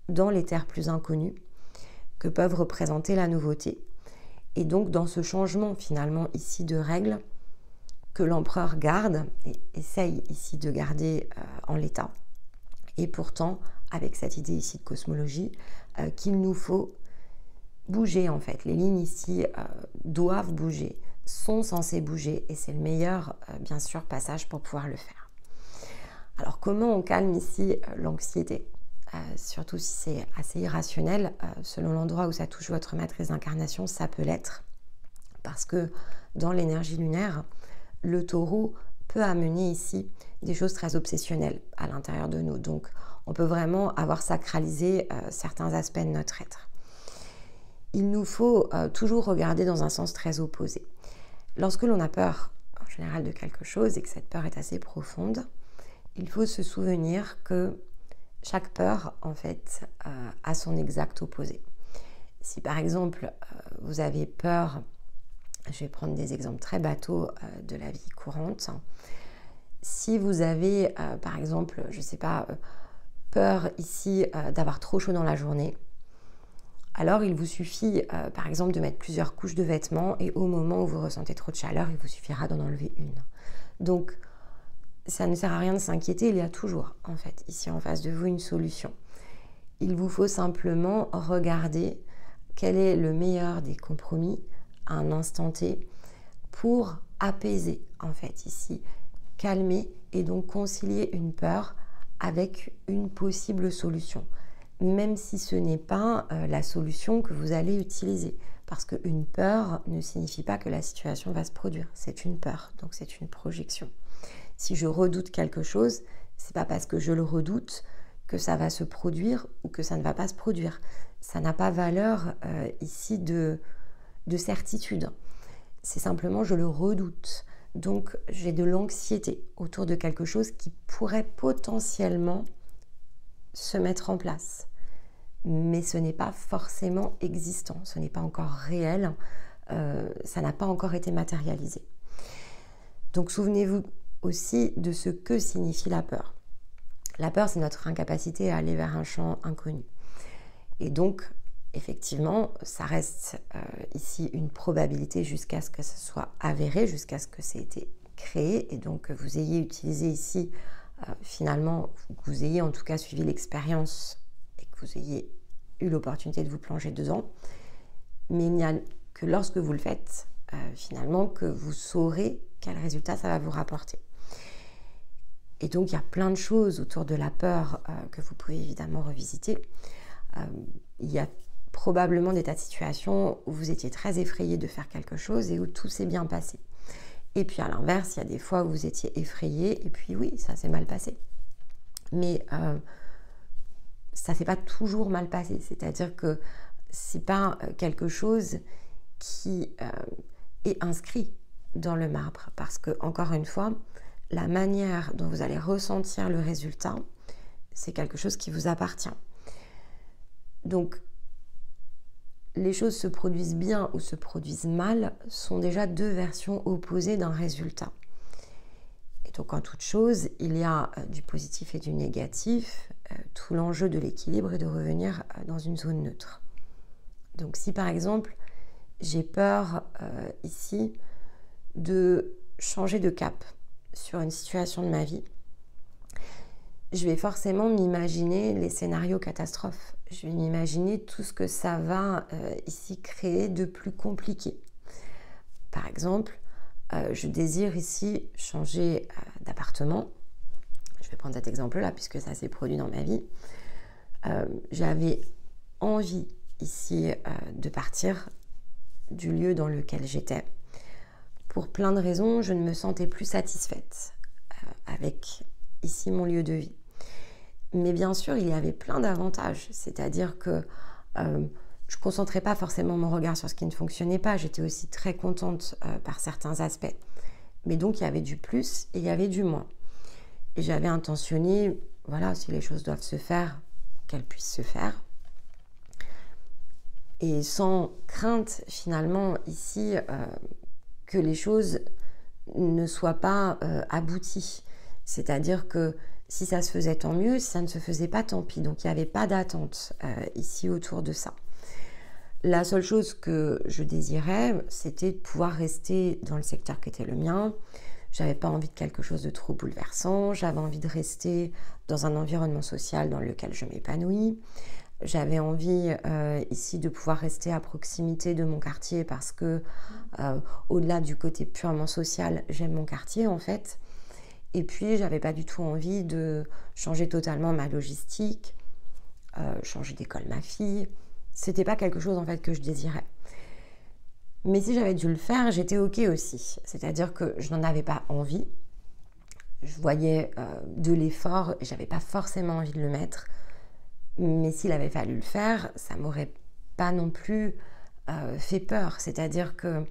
dans les terres plus inconnues, que peuvent représenter la nouveauté. Et donc dans ce changement finalement ici de règles que l'empereur garde et essaye ici de garder en l'état. Et pourtant avec cette idée ici de cosmologie qu'il nous faut bouger en fait. Les lignes ici doivent bouger, sont censées bouger et c'est le meilleur bien sûr passage pour pouvoir le faire. Alors comment on calme ici l'anxiété, surtout si c'est assez irrationnel, selon l'endroit où ça touche votre matrice d'incarnation, ça peut l'être parce que dans l'énergie lunaire, le taureau peut amener ici des choses très obsessionnelles à l'intérieur de nous. Donc on peut vraiment avoir sacralisé certains aspects de notre être. Il nous faut toujours regarder dans un sens très opposé. Lorsque l'on a peur, en général, de quelque chose et que cette peur est assez profonde, il faut se souvenir que chaque peur, en fait, a son exact opposé. Si par exemple, vous avez peur, je vais prendre des exemples très bateaux de la vie courante. Si vous avez, par exemple, je ne sais pas, peur ici d'avoir trop chaud dans la journée, Alors il vous suffit par exemple de mettre plusieurs couches de vêtements et au moment où vous ressentez trop de chaleur, il vous suffira d'en enlever une. Donc ça ne sert à rien de s'inquiéter, il y a toujours en fait ici en face de vous une solution. Il vous faut simplement regarder quel est le meilleur des compromis à un instant T pour apaiser en fait ici, calmer et donc concilier une peur avec une possible solution, même si ce n'est pas la solution que vous allez utiliser, parce qu'une peur ne signifie pas que la situation va se produire, c'est une peur, donc c'est une projection. Si je redoute quelque chose, c'est pas parce que je le redoute que ça va se produire ou que ça ne va pas se produire. Ça n'a pas valeur ici de certitude. C'est simplement je le redoute. Donc j'ai de l'anxiété autour de quelque chose qui pourrait potentiellement se mettre en place. Mais ce n'est pas forcément existant, ce n'est pas encore réel, ça n'a pas encore été matérialisé. Donc souvenez-vous aussi de ce que signifie la peur. La peur, c'est notre incapacité à aller vers un champ inconnu. Et donc, effectivement, ça reste ici une probabilité jusqu'à ce que ce soit avéré, jusqu'à ce que ça ait été créé, et donc que vous ayez utilisé ici, finalement, que vous ayez en tout cas suivi l'expérience et que vous ayez eu l'opportunité de vous plonger dedans. Mais il n'y a que lorsque vous le faites, finalement, que vous saurez quel résultat ça va vous rapporter. Et donc, il y a plein de choses autour de la peur que vous pouvez évidemment revisiter. Il y a probablement des tas de situations où vous étiez très effrayé de faire quelque chose et où tout s'est bien passé. Et puis à l'inverse, il y a des fois où vous étiez effrayé et puis oui, ça s'est mal passé. Mais ça ne s'est pas toujours mal passé. C'est-à-dire que ce n'est pas quelque chose qui est inscrit dans le marbre. Parce que, encore une fois, la manière dont vous allez ressentir le résultat, c'est quelque chose qui vous appartient. Donc, les choses se produisent bien ou se produisent mal sont déjà deux versions opposées d'un résultat. Et donc, en toute chose, il y a du positif et du négatif. Tout l'enjeu de l'équilibre est de revenir dans une zone neutre. Donc, si par exemple, j'ai peur ici de changer de cap sur une situation de ma vie, je vais forcément m'imaginer les scénarios catastrophes. Je vais m'imaginer tout ce que ça va ici créer de plus compliqué. Par exemple, je désire ici changer d'appartement. Je vais prendre cet exemple-là puisque ça s'est produit dans ma vie. J'avais envie ici de partir du lieu dans lequel j'étais. Pour plein de raisons, je ne me sentais plus satisfaite avec ici mon lieu de vie. Mais bien sûr, il y avait plein d'avantages, c'est-à-dire que je ne concentrais pas forcément mon regard sur ce qui ne fonctionnait pas, j'étais aussi très contente par certains aspects. Mais donc, il y avait du plus et il y avait du moins. Et j'avais intentionné, voilà, si les choses doivent se faire, qu'elles puissent se faire. Et sans crainte, finalement, ici, que les choses ne soient pas abouties. C'est-à-dire que si ça se faisait, tant mieux. Si ça ne se faisait pas, tant pis. Donc, il n'y avait pas d'attente ici autour de ça. La seule chose que je désirais, c'était de pouvoir rester dans le secteur qui était le mien. J'avais pas envie de quelque chose de trop bouleversant. J'avais envie de rester dans un environnement social dans lequel je m'épanouis. J'avais envie ici de pouvoir rester à proximité de mon quartier parce que au-delà du côté purement social, j'aime mon quartier en fait. Et puis, j'avais pas du tout envie de changer totalement ma logistique, changer d'école ma fille. C'était pas quelque chose en fait que je désirais. Mais si j'avais dû le faire, j'étais ok aussi. C'est-à-dire que je n'en avais pas envie. Je voyais de l'effort et j'avais pas forcément envie de le mettre. Mais s'il avait fallu le faire, ça m'aurait pas non plus fait peur. C'est-à-dire que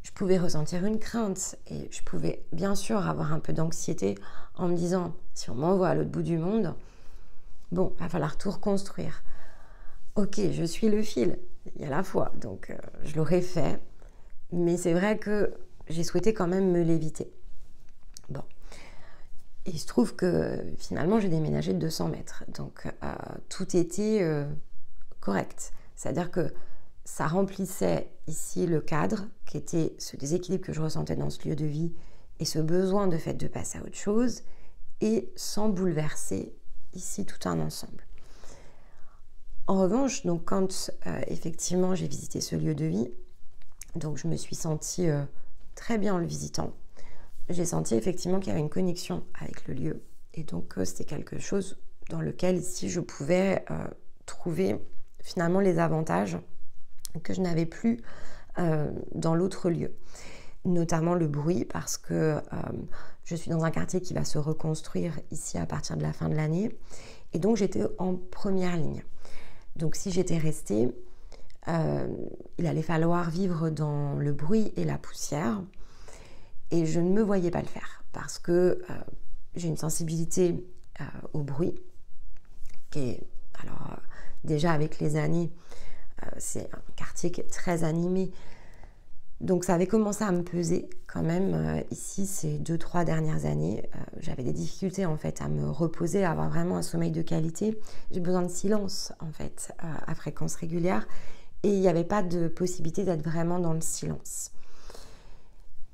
je pouvais ressentir une crainte et je pouvais bien sûr avoir un peu d'anxiété en me disant si on m'envoie à l'autre bout du monde, bon, il va falloir tout reconstruire. Ok, je suis le fil, il y a la foi, donc je l'aurais fait, mais c'est vrai que j'ai souhaité quand même me l'éviter. Bon, et il se trouve que finalement j'ai déménagé de 200 mètres, donc tout était correct. C'est-à-dire que ça remplissait ici le cadre, qui était ce déséquilibre que je ressentais dans ce lieu de vie et ce besoin de fait de passer à autre chose, et sans bouleverser ici tout un ensemble. En revanche, donc quand effectivement j'ai visité ce lieu de vie, donc je me suis sentie très bien en le visitant. J'ai senti effectivement qu'il y avait une connexion avec le lieu, et donc c'était quelque chose dans lequel ici je pouvais trouver finalement les avantages que je n'avais plus dans l'autre lieu. Notamment le bruit, parce que je suis dans un quartier qui va se reconstruire ici à partir de la fin de l'année, et donc j'étais en première ligne. Donc si j'étais restée, il allait falloir vivre dans le bruit et la poussière, et je ne me voyais pas le faire, parce que j'ai une sensibilité au bruit, qui est, alors déjà avec les années, c'est un quartier qui est très animé, donc ça avait commencé à me peser quand même ici ces 2-3 dernières années. J'avais des difficultés en fait à me reposer, à avoir vraiment un sommeil de qualité. J'ai besoin de silence en fait à fréquence régulière, et il n'y avait pas de possibilité d'être vraiment dans le silence.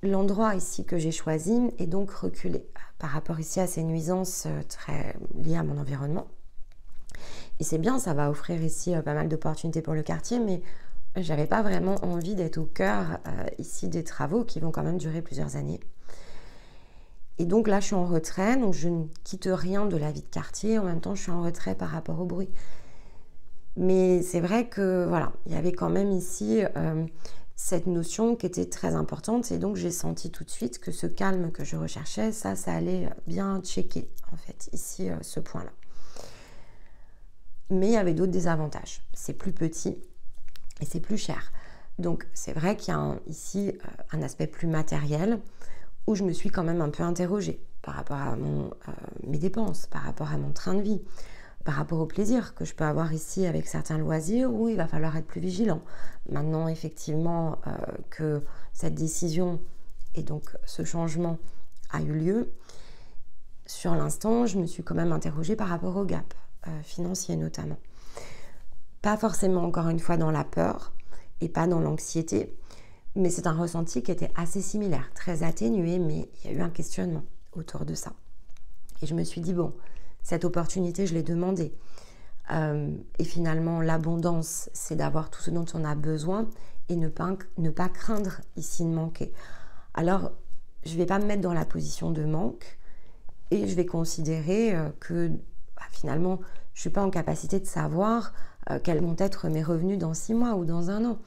L'endroit ici que j'ai choisi est donc reculé par rapport ici à ces nuisances très liées à mon environnement. Et c'est bien, ça va offrir ici pas mal d'opportunités pour le quartier, mais j'avais pas vraiment envie d'être au cœur ici des travaux qui vont quand même durer plusieurs années. Et donc là, je suis en retrait, donc je ne quitte rien de la vie de quartier. En même temps, je suis en retrait par rapport au bruit. Mais c'est vrai que voilà, il y avait quand même ici cette notion qui était très importante, et donc j'ai senti tout de suite que ce calme que je recherchais, ça allait bien checker en fait ici ce point-là. Mais il y avait d'autres désavantages. C'est plus petit et c'est plus cher. Donc c'est vrai qu'il y a ici un aspect plus matériel où je me suis quand même un peu interrogée par rapport à mes dépenses, par rapport à mon train de vie, par rapport au plaisir que je peux avoir ici avec certains loisirs où il va falloir être plus vigilant. Maintenant, effectivement, que cette décision et donc ce changement a eu lieu, sur l'instant, je me suis quand même interrogée par rapport au gap financier notamment. Pas forcément, encore une fois, dans la peur et pas dans l'anxiété, mais c'est un ressenti qui était assez similaire, très atténué, mais il y a eu un questionnement autour de ça. Et je me suis dit, bon, cette opportunité, je l'ai demandée. Et finalement, l'abondance, c'est d'avoir tout ce dont on a besoin et ne pas craindre ici de manquer. Alors, je ne vais pas me mettre dans la position de manque et je vais considérer que finalement, je ne suis pas en capacité de savoir quels vont être mes revenus dans 6 mois ou dans 1 an.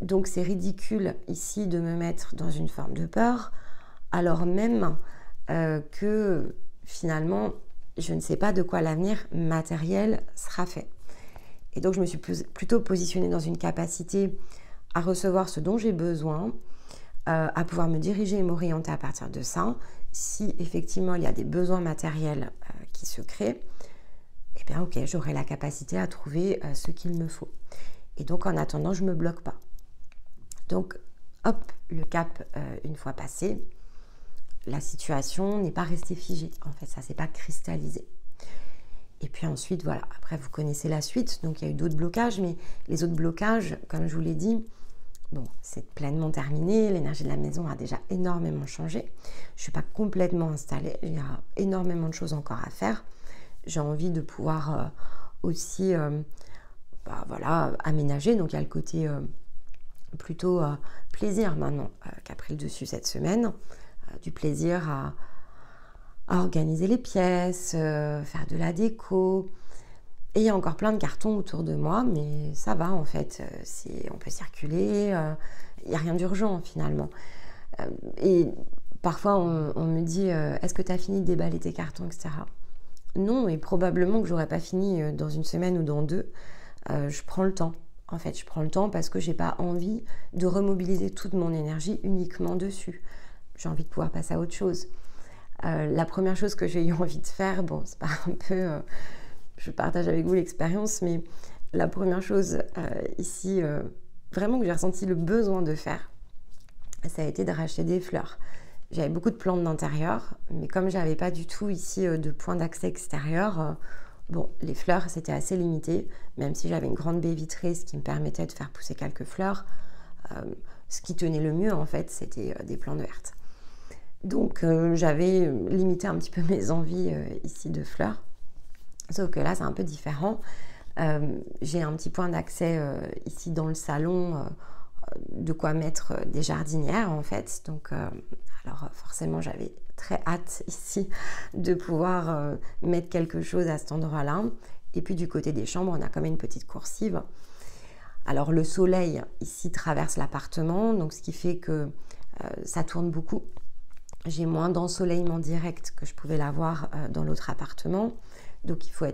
Donc, c'est ridicule ici de me mettre dans une forme de peur, alors même que finalement, je ne sais pas de quoi l'avenir matériel sera fait. Et donc, je me suis plutôt positionnée dans une capacité à recevoir ce dont j'ai besoin, à pouvoir me diriger et m'orienter à partir de ça. Si effectivement, il y a des besoins matériels qui se créent, eh bien, ok, j'aurai la capacité à trouver ce qu'il me faut. Et donc, en attendant, je ne me bloque pas. Donc, hop, le cap, une fois passé, la situation n'est pas restée figée. En fait, ça ne s'est pas cristallisé. Et puis ensuite, voilà, après, vous connaissez la suite. Donc, il y a eu d'autres blocages, mais les autres blocages, comme je vous l'ai dit, bon, c'est pleinement terminé. L'énergie de la maison a déjà énormément changé. Je ne suis pas complètement installée. Il y a énormément de choses encore à faire. J'ai envie de pouvoir aussi voilà, aménager. Donc, il y a le côté plutôt plaisir maintenant qui a pris le dessus cette semaine. Du plaisir à organiser les pièces, faire de la déco. Et il y a encore plein de cartons autour de moi, mais ça va en fait. On peut circuler, il n'y a rien d'urgent finalement. Et parfois on me dit est-ce que tu as fini de déballer tes cartons, etc. Non, et probablement que j'aurais pas fini dans une semaine ou dans 2. Je prends le temps. En fait, je prends le temps parce que j'ai pas envie de remobiliser toute mon énergie uniquement dessus. J'ai envie de pouvoir passer à autre chose. La première chose que j'ai eu envie de faire, bon, c'est pas un peu... je partage avec vous l'expérience, mais la première chose ici, vraiment que j'ai ressenti le besoin de faire, ça a été de racheter des fleurs. J'avais beaucoup de plantes d'intérieur, mais comme j'avais pas du tout ici de point d'accès extérieur, Bon, les fleurs, c'était assez limité, même si j'avais une grande baie vitrée, ce qui me permettait de faire pousser quelques fleurs. Ce qui tenait le mieux, en fait, c'était des plantes vertes. Donc, j'avais limité un petit peu mes envies ici de fleurs. Sauf que là, c'est un peu différent. J'ai un petit point d'accès ici dans le salon, de quoi mettre des jardinières, en fait. Donc, alors forcément, j'avais très hâte ici de pouvoir mettre quelque chose à cet endroit-là. Et puis du côté des chambres, on a quand même une petite coursive. Alors le soleil ici traverse l'appartement, donc ce qui fait que ça tourne beaucoup. J'ai moins d'ensoleillement direct que je pouvais l'avoir dans l'autre appartement. Donc il faut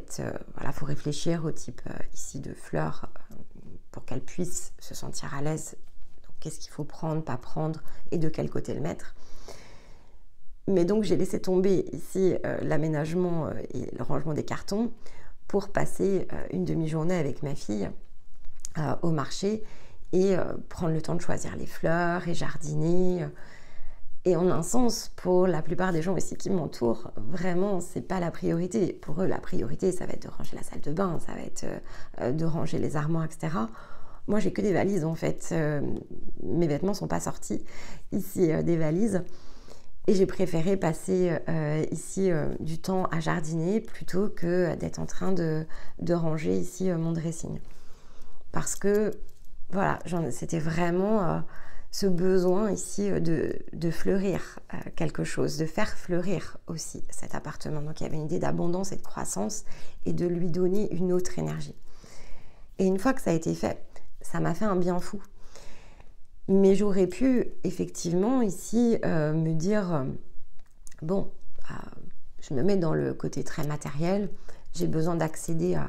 faut réfléchir au type ici de fleurs pour qu'elles puissent se sentir à l'aise. Donc qu'est-ce qu'il faut prendre, pas prendre et de quel côté le mettre. Mais donc j'ai laissé tomber ici l'aménagement et le rangement des cartons pour passer une demi-journée avec ma fille au marché et prendre le temps de choisir les fleurs et jardiner. Et en un sens, pour la plupart des gens ici qui m'entourent, vraiment, c'est pas la priorité. Pour eux, la priorité, ça va être de ranger la salle de bain, ça va être de ranger les armoires, etc. Moi, j'ai que des valises, en fait. Mes vêtements sont pas sortis ici des valises. Et j'ai préféré passer ici du temps à jardiner plutôt que d'être en train de ranger ici mon dressing. Parce que, voilà, c'était vraiment ce besoin ici de fleurir quelque chose, de faire fleurir aussi cet appartement. Donc il y avait une idée d'abondance et de croissance et de lui donner une autre énergie. Et une fois que ça a été fait, ça m'a fait un bien fou. Mais j'aurais pu effectivement ici me dire, bon, je me mets dans le côté très matériel, j'ai besoin d'accéder à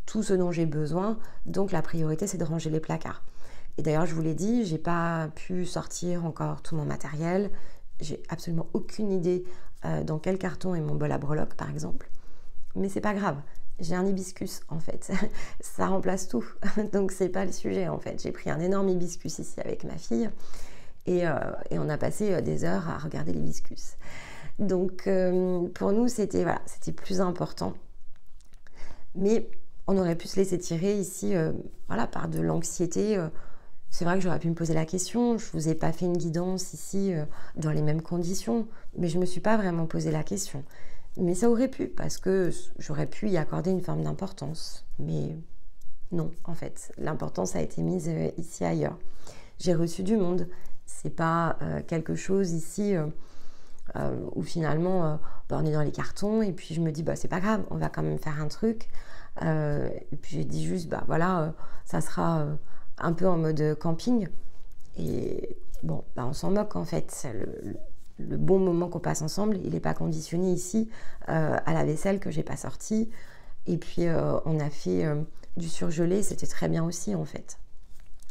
tout ce dont j'ai besoin, donc la priorité c'est de ranger les placards. Et d'ailleurs je vous l'ai dit, j'ai pas pu sortir encore tout mon matériel, j'ai absolument aucune idée dans quel carton est mon bol à breloques par exemple, mais c'est pas grave. J'ai un hibiscus en fait, ça remplace tout, donc c'est pas le sujet en fait. J'ai pris un énorme hibiscus ici avec ma fille et on a passé des heures à regarder l'hibiscus. Donc pour nous c'était plus important, mais on aurait pu se laisser tirer ici par de l'anxiété. C'est vrai que j'aurais pu me poser la question, je ne vous ai pas fait une guidance ici dans les mêmes conditions, mais je ne me suis pas vraiment posé la question. Mais ça aurait pu, parce que j'aurais pu y accorder une forme d'importance. Mais non, en fait, l'importance a été mise ici ailleurs. J'ai reçu du monde. C'est pas quelque chose ici où finalement on est dans les cartons et puis je me dis c'est pas grave, on va quand même faire un truc. Et puis j'ai dit juste ça sera un peu en mode camping. Et bon, on s'en moque en fait. Le bon moment qu'on passe ensemble, il n'est pas conditionné ici à la vaisselle que j'ai pas sortie. Et puis on a fait du surgelé, c'était très bien aussi en fait.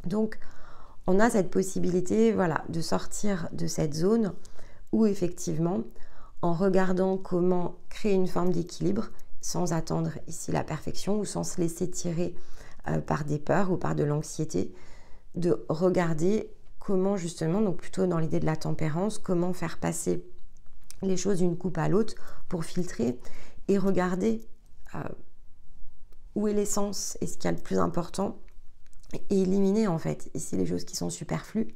Donc on a cette possibilité de sortir de cette zone où effectivement, en regardant comment créer une forme d'équilibre sans attendre ici la perfection ou sans se laisser tirer par des peurs ou par de l'anxiété, de regarder comment justement, donc plutôt dans l'idée de la tempérance, comment faire passer les choses d'une coupe à l'autre pour filtrer et regarder où est l'essence et ce qu'il y a le plus important et éliminer en fait ici les choses qui sont superflues,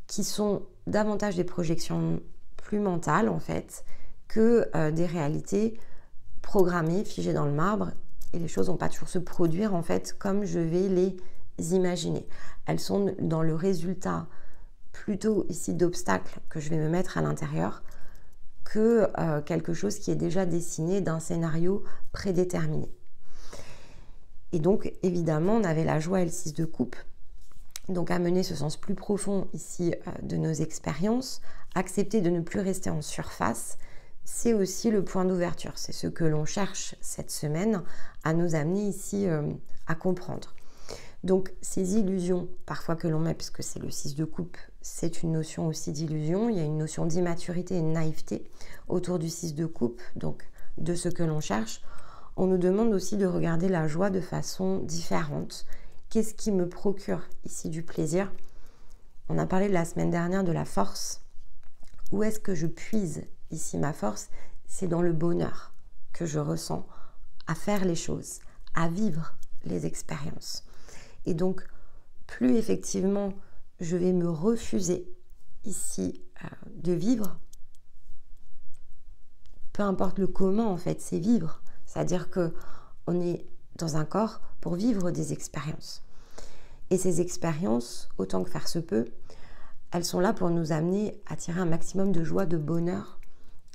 qui sont davantage des projections plus mentales en fait que des réalités programmées, figées dans le marbre, et les choses n'ont pas toujours se produire en fait comme je vais les imaginer. Elles sont dans le résultat plutôt ici d'obstacles que je vais me mettre à l'intérieur que quelque chose qui est déjà dessiné d'un scénario prédéterminé. Et donc évidemment on avait la joie et le 6 de coupe, donc amener ce sens plus profond ici de nos expériences, accepter de ne plus rester en surface, c'est aussi le point d'ouverture, c'est ce que l'on cherche cette semaine à nous amener ici à comprendre. Donc ces illusions parfois que l'on met, puisque c'est le 6 de coupe, c'est une notion aussi d'illusion, il y a une notion d'immaturité et de naïveté autour du 6 de coupe, donc de ce que l'on cherche. On nous demande aussi de regarder la joie de façon différente. Qu'est-ce qui me procure ici du plaisir? On a parlé de la semaine dernière de la force. Où est-ce que je puise ici ma force? C'est dans le bonheur que je ressens à faire les choses, à vivre les expériences. Et donc, plus effectivement je vais me refuser ici de vivre, peu importe le comment en fait, c'est vivre. C'est-à-dire qu'on est dans un corps pour vivre des expériences. Et ces expériences, autant que faire se peut, elles sont là pour nous amener à tirer un maximum de joie, de bonheur,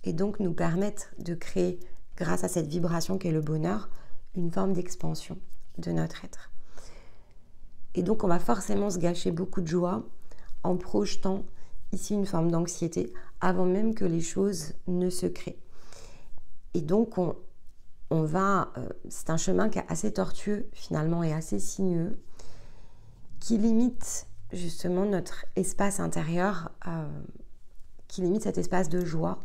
et donc nous permettre de créer, grâce à cette vibration qu'est le bonheur, une forme d'expansion de notre être. Et donc on va forcément se gâcher beaucoup de joie en projetant ici une forme d'anxiété avant même que les choses ne se créent. Et donc on va, c'est un chemin qui est assez tortueux finalement et assez sinueux, qui limite justement notre espace intérieur, qui limite cet espace de joie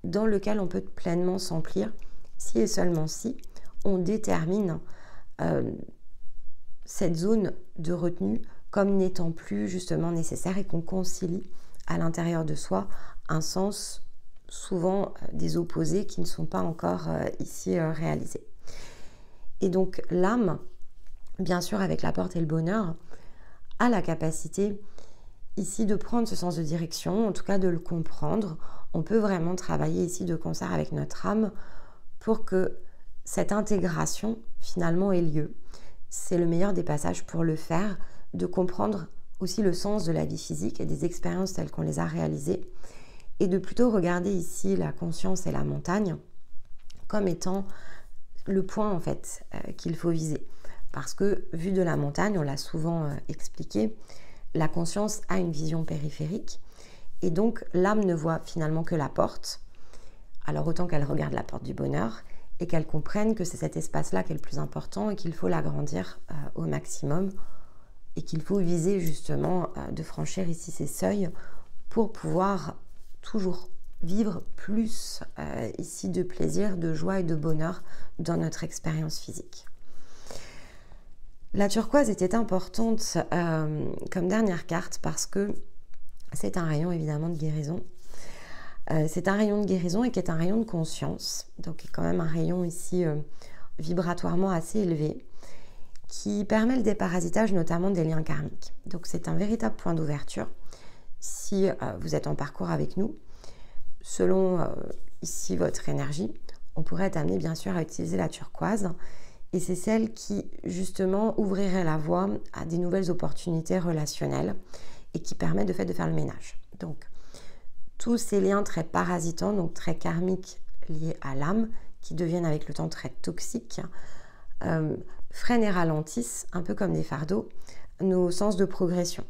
dans lequel on peut pleinement s'emplir si et seulement si on détermine cette zone de retenue comme n'étant plus justement nécessaire et qu'on concilie à l'intérieur de soi un sens souvent des opposés qui ne sont pas encore ici réalisés. Et donc l'âme, bien sûr avec la porte et le bonheur, a la capacité ici de prendre ce sens de direction, en tout cas de le comprendre. On peut vraiment travailler ici de concert avec notre âme pour que cette intégration finalement ait lieu. C'est le meilleur des passages pour le faire, de comprendre aussi le sens de la vie physique et des expériences telles qu'on les a réalisées, et de plutôt regarder ici la conscience et la montagne comme étant le point en fait qu'il faut viser. Parce que vu de la montagne, on l'a souvent expliqué, la conscience a une vision périphérique et donc l'âme ne voit finalement que la porte. Alors autant qu'elle regarde la porte du bonheur et qu'elle comprenne que c'est cet espace-là qui est le plus important et qu'il faut l'agrandir au maximum et qu'il faut viser justement de franchir ici ces seuils pour pouvoir toujours vivre plus ici de plaisir, de joie et de bonheur dans notre expérience physique. La turquoise était importante comme dernière carte parce que c'est un rayon évidemment de guérison. C'est un rayon de guérison et qui est un rayon de conscience, donc qui est quand même un rayon ici vibratoirement assez élevé, qui permet le déparasitage notamment des liens karmiques. Donc c'est un véritable point d'ouverture. Si vous êtes en parcours avec nous, selon ici votre énergie, on pourrait être amené bien sûr à utiliser la turquoise. Et c'est celle qui, justement, ouvrirait la voie à des nouvelles opportunités relationnelles et qui permet de fait de faire le ménage. Donc, tous ces liens très parasitants, donc très karmiques liés à l'âme, qui deviennent avec le temps très toxiques, freinent et ralentissent, un peu comme des fardeaux, nos sens de progression.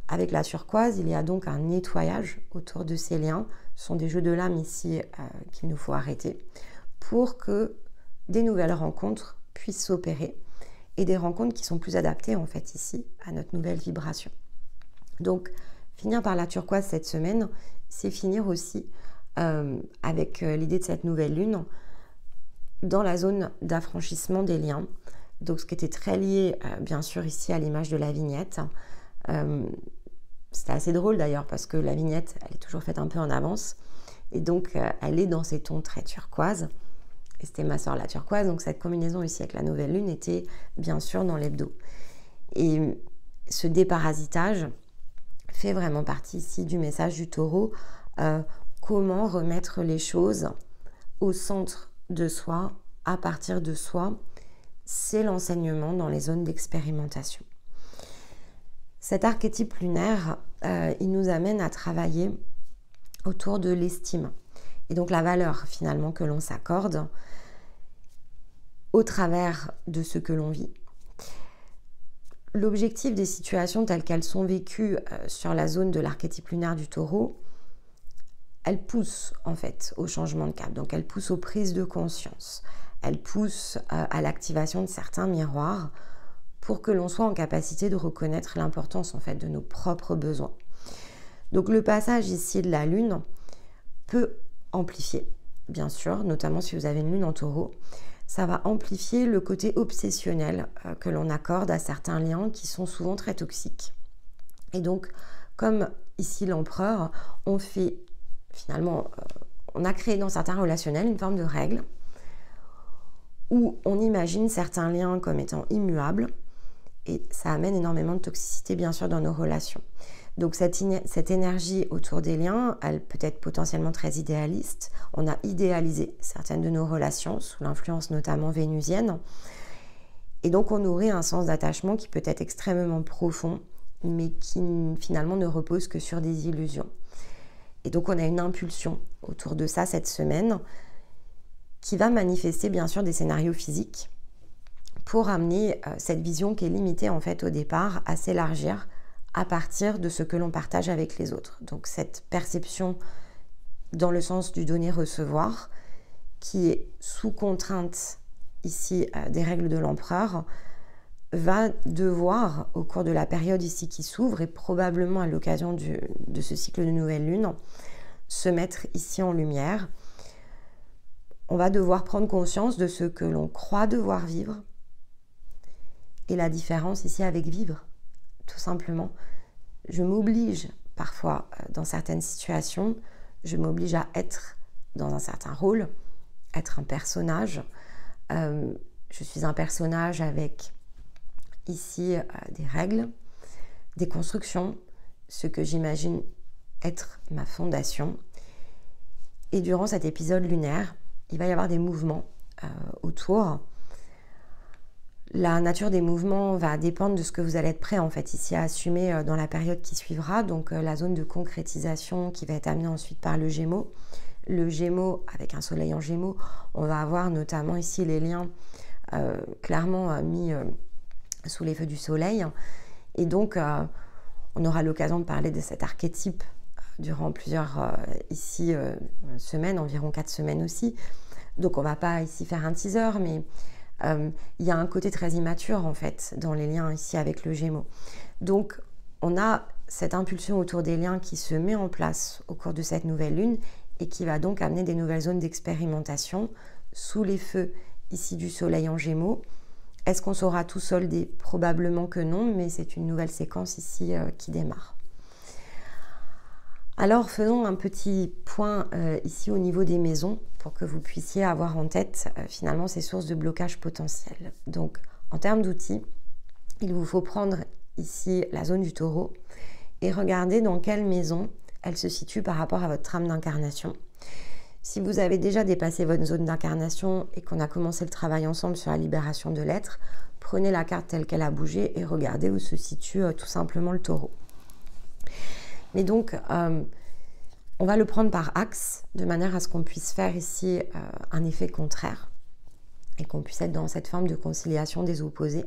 Avec la turquoise, il y a donc un nettoyage autour de ces liens. Ce sont des jeux de l'âme ici qu'il nous faut arrêter pour que des nouvelles rencontres puissent s'opérer et des rencontres qui sont plus adaptées en fait ici à notre nouvelle vibration. Donc finir par la turquoise cette semaine, c'est finir aussi avec l'idée de cette nouvelle lune dans la zone d'affranchissement des liens. Donc ce qui était très lié bien sûr ici à l'image de la vignette. C'était assez drôle d'ailleurs parce que la vignette elle est toujours faite un peu en avance et donc elle est dans ces tons très turquoise. Et c'était ma soeur la turquoise, donc cette combinaison ici avec la nouvelle lune était bien sûr dans l'hebdo. Et ce déparasitage fait vraiment partie ici du message du taureau. Comment remettre les choses au centre de soi, à partir de soi, c'est l'enseignement dans les zones d'expérimentation. Cet archétype lunaire, il nous amène à travailler autour de l'estime. Et donc la valeur finalement que l'on s'accorde au travers de ce que l'on vit. L'objectif des situations telles qu'elles sont vécues sur la zone de l'archétype lunaire du taureau, elles poussent en fait au changement de cap. Donc elles poussent aux prises de conscience. Elles poussent à l'activation de certains miroirs pour que l'on soit en capacité de reconnaître l'importance en fait de nos propres besoins. Donc le passage ici de la lune peut amplifier, bien sûr, notamment si vous avez une lune en taureau, ça va amplifier le côté obsessionnel que l'on accorde à certains liens qui sont souvent très toxiques. Et donc, comme ici l'empereur, on fait finalement, on a créé dans certains relationnels une forme de règle où on imagine certains liens comme étant immuables, et ça amène énormément de toxicité bien sûr dans nos relations. Donc cette énergie autour des liens, elle peut être potentiellement très idéaliste. On a idéalisé certaines de nos relations, sous l'influence notamment vénusienne. Et donc on nourrit un sens d'attachement qui peut être extrêmement profond, mais qui finalement ne repose que sur des illusions. Et donc on a une impulsion autour de ça cette semaine, qui va manifester bien sûr des scénarios physiques, pour amener cette vision qui est limitée en fait au départ à s'élargir à partir de ce que l'on partage avec les autres. Donc cette perception dans le sens du donner-recevoir qui est sous contrainte ici des règles de l'empereur va devoir au cours de la période ici qui s'ouvre et probablement à l'occasion de ce cycle de nouvelle lune se mettre ici en lumière. On va devoir prendre conscience de ce que l'on croit devoir vivre et la différence ici avec vivre. Tout simplement, je m'oblige parfois dans certaines situations, je m'oblige à être dans un certain rôle, être un personnage. Je suis un personnage avec ici des règles, des constructions, ce que j'imagine être ma fondation. Et durant cet épisode lunaire, il va y avoir des mouvements autour. La nature des mouvements va dépendre de ce que vous allez être prêt en fait ici à assumer dans la période qui suivra. Donc la zone de concrétisation qui va être amenée ensuite par le Gémeaux. Le Gémeaux, avec un soleil en Gémeaux, on va avoir notamment ici les liens clairement mis sous les feux du soleil. Et donc on aura l'occasion de parler de cet archétype durant plusieurs ici semaines, environ 4 semaines aussi. Donc on va pas ici faire un teaser, mais il y a un côté très immature en fait dans les liens ici avec le Gémeaux. Donc on a cette impulsion autour des liens qui se met en place au cours de cette nouvelle lune et qui va donc amener des nouvelles zones d'expérimentation sous les feux ici du soleil en Gémeaux. Est-ce qu'on saura tout solder? Probablement que non, mais c'est une nouvelle séquence ici qui démarre. Alors faisons un petit point ici au niveau des maisons pour que vous puissiez avoir en tête finalement ces sources de blocage potentiels. Donc en termes d'outils, il vous faut prendre ici la zone du Taureau et regarder dans quelle maison elle se situe par rapport à votre trame d'incarnation. Si vous avez déjà dépassé votre zone d'incarnation et qu'on a commencé le travail ensemble sur la libération de l'être, prenez la carte telle qu'elle a bougé et regardez où se situe tout simplement le Taureau. Mais donc, on va le prendre par axe, de manière à ce qu'on puisse faire ici un effet contraire et qu'on puisse être dans cette forme de conciliation des opposés.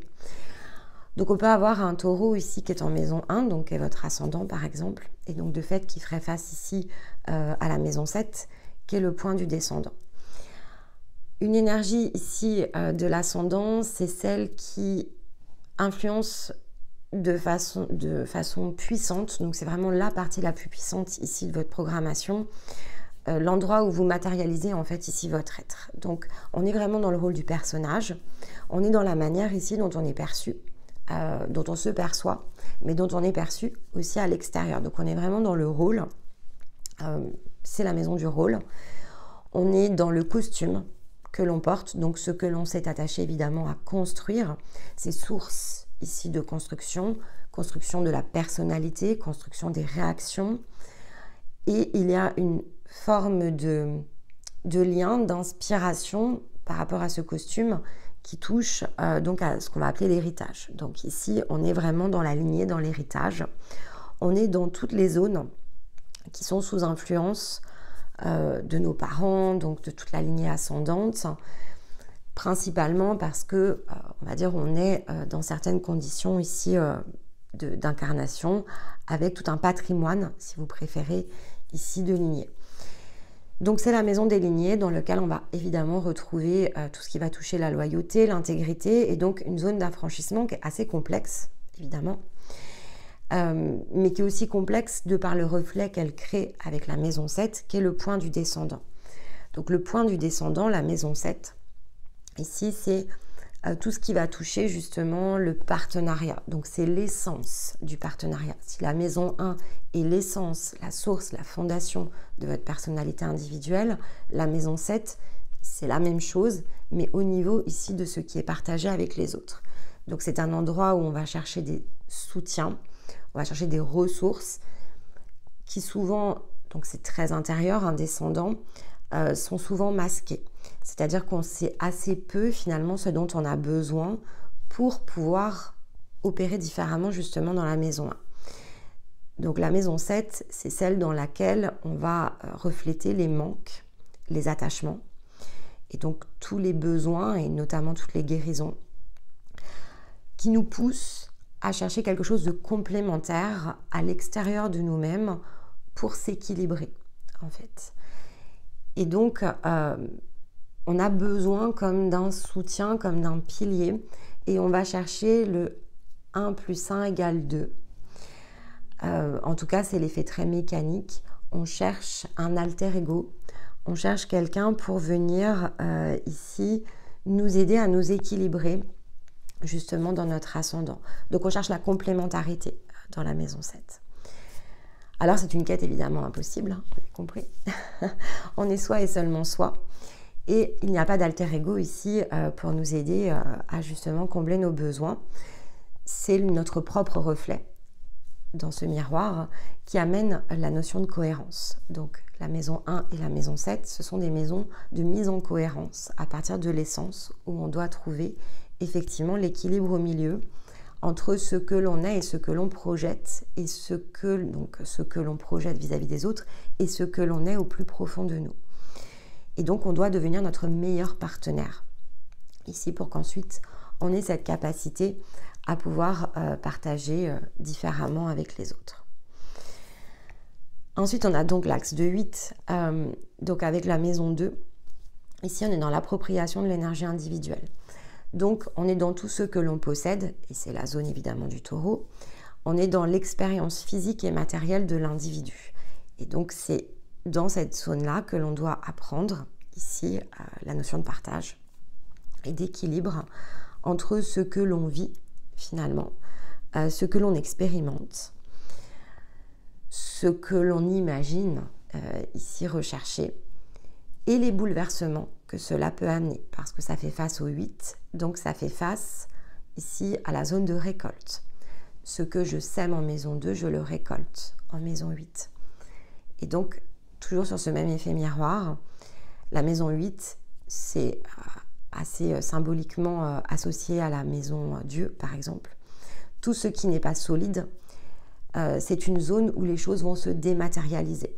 Donc, on peut avoir un Taureau ici qui est en maison 1, donc qui est votre ascendant par exemple, et donc de fait qui ferait face ici à la maison 7, qui est le point du descendant. Une énergie ici de l'ascendant, c'est celle qui influence de façon puissante, donc c'est vraiment la partie la plus puissante ici de votre programmation, l'endroit où vous matérialisez en fait ici votre être. Donc on est vraiment dans le rôle du personnage, on est dans la manière ici dont on est perçu, dont on se perçoit, mais dont on est perçu aussi à l'extérieur. Donc on est vraiment dans le rôle, c'est la maison du rôle, on est dans le costume que l'on porte, donc ce que l'on s'est attaché évidemment à construire, ces sources ici de construction de la personnalité, construction des réactions, et il y a une forme de lien, d'inspiration par rapport à ce costume qui touche donc à ce qu'on va appeler l'héritage. Donc ici, on est vraiment dans la lignée, dans l'héritage. On est dans toutes les zones qui sont sous influence de nos parents, donc de toute la lignée ascendante, principalement parce que, on va dire, on est dans certaines conditions ici d'incarnation, avec tout un patrimoine, si vous préférez, ici de lignée. Donc c'est la maison des lignées dans laquelle on va évidemment retrouver tout ce qui va toucher la loyauté, l'intégrité, et donc une zone d'affranchissement qui est assez complexe, évidemment, mais qui est aussi complexe de par le reflet qu'elle crée avec la maison 7, qui est le point du descendant. Donc le point du descendant, la maison 7, ici, c'est tout ce qui va toucher justement le partenariat. Donc c'est l'essence du partenariat. Si la maison 1 est l'essence, la source, la fondation de votre personnalité individuelle, la maison 7 c'est la même chose, mais au niveau ici de ce qui est partagé avec les autres. Donc c'est un endroit où on va chercher des soutiens, on va chercher des ressources qui souvent, donc c'est très intérieur, un descendant, sont souvent masquées. C'est-à-dire qu'on sait assez peu finalement ce dont on a besoin pour pouvoir opérer différemment justement dans la maison 1. Donc la maison 7, c'est celle dans laquelle on va refléter les manques, les attachements, et donc tous les besoins et notamment toutes les guérisons qui nous poussent à chercher quelque chose de complémentaire à l'extérieur de nous-mêmes pour s'équilibrer en fait. Et donc on a besoin comme d'un soutien, comme d'un pilier, et on va chercher le 1 + 1 = 2. En tout cas, c'est l'effet très mécanique. On cherche un alter ego, on cherche quelqu'un pour venir ici nous aider à nous équilibrer justement dans notre ascendant. Donc on cherche la complémentarité dans la maison 7. Alors c'est une quête évidemment impossible, vous avez compris. On est soi et seulement soi. Et il n'y a pas d'alter ego ici pour nous aider à justement combler nos besoins. C'est notre propre reflet dans ce miroir qui amène la notion de cohérence. Donc la maison 1 et la maison 7, ce sont des maisons de mise en cohérence à partir de l'essence où on doit trouver effectivement l'équilibre au milieu entre ce que l'on est et ce que l'on projette, et ce que l'on projette vis-à-vis des autres et ce que l'on est au plus profond de nous. Et donc on doit devenir notre meilleur partenaire ici pour qu'ensuite on ait cette capacité à pouvoir partager différemment avec les autres. Ensuite on a donc l'axe de 8, donc avec la maison 2. Ici on est dans l'appropriation de l'énergie individuelle. Donc on est dans tout ce que l'on possède, et c'est la zone évidemment du taureau. On est dans l'expérience physique et matérielle de l'individu. Et donc c'est dans cette zone-là que l'on doit apprendre ici la notion de partage et d'équilibre entre ce que l'on vit finalement, ce que l'on expérimente, ce que l'on imagine ici rechercher, et les bouleversements que cela peut amener, parce que ça fait face au 8, donc ça fait face ici à la zone de récolte. Ce que je sème en maison 2, je le récolte en maison 8. Et donc, toujours sur ce même effet miroir, la maison 8, c'est assez symboliquement associé à la maison Dieu, par exemple. Tout ce qui n'est pas solide, c'est une zone où les choses vont se dématérialiser.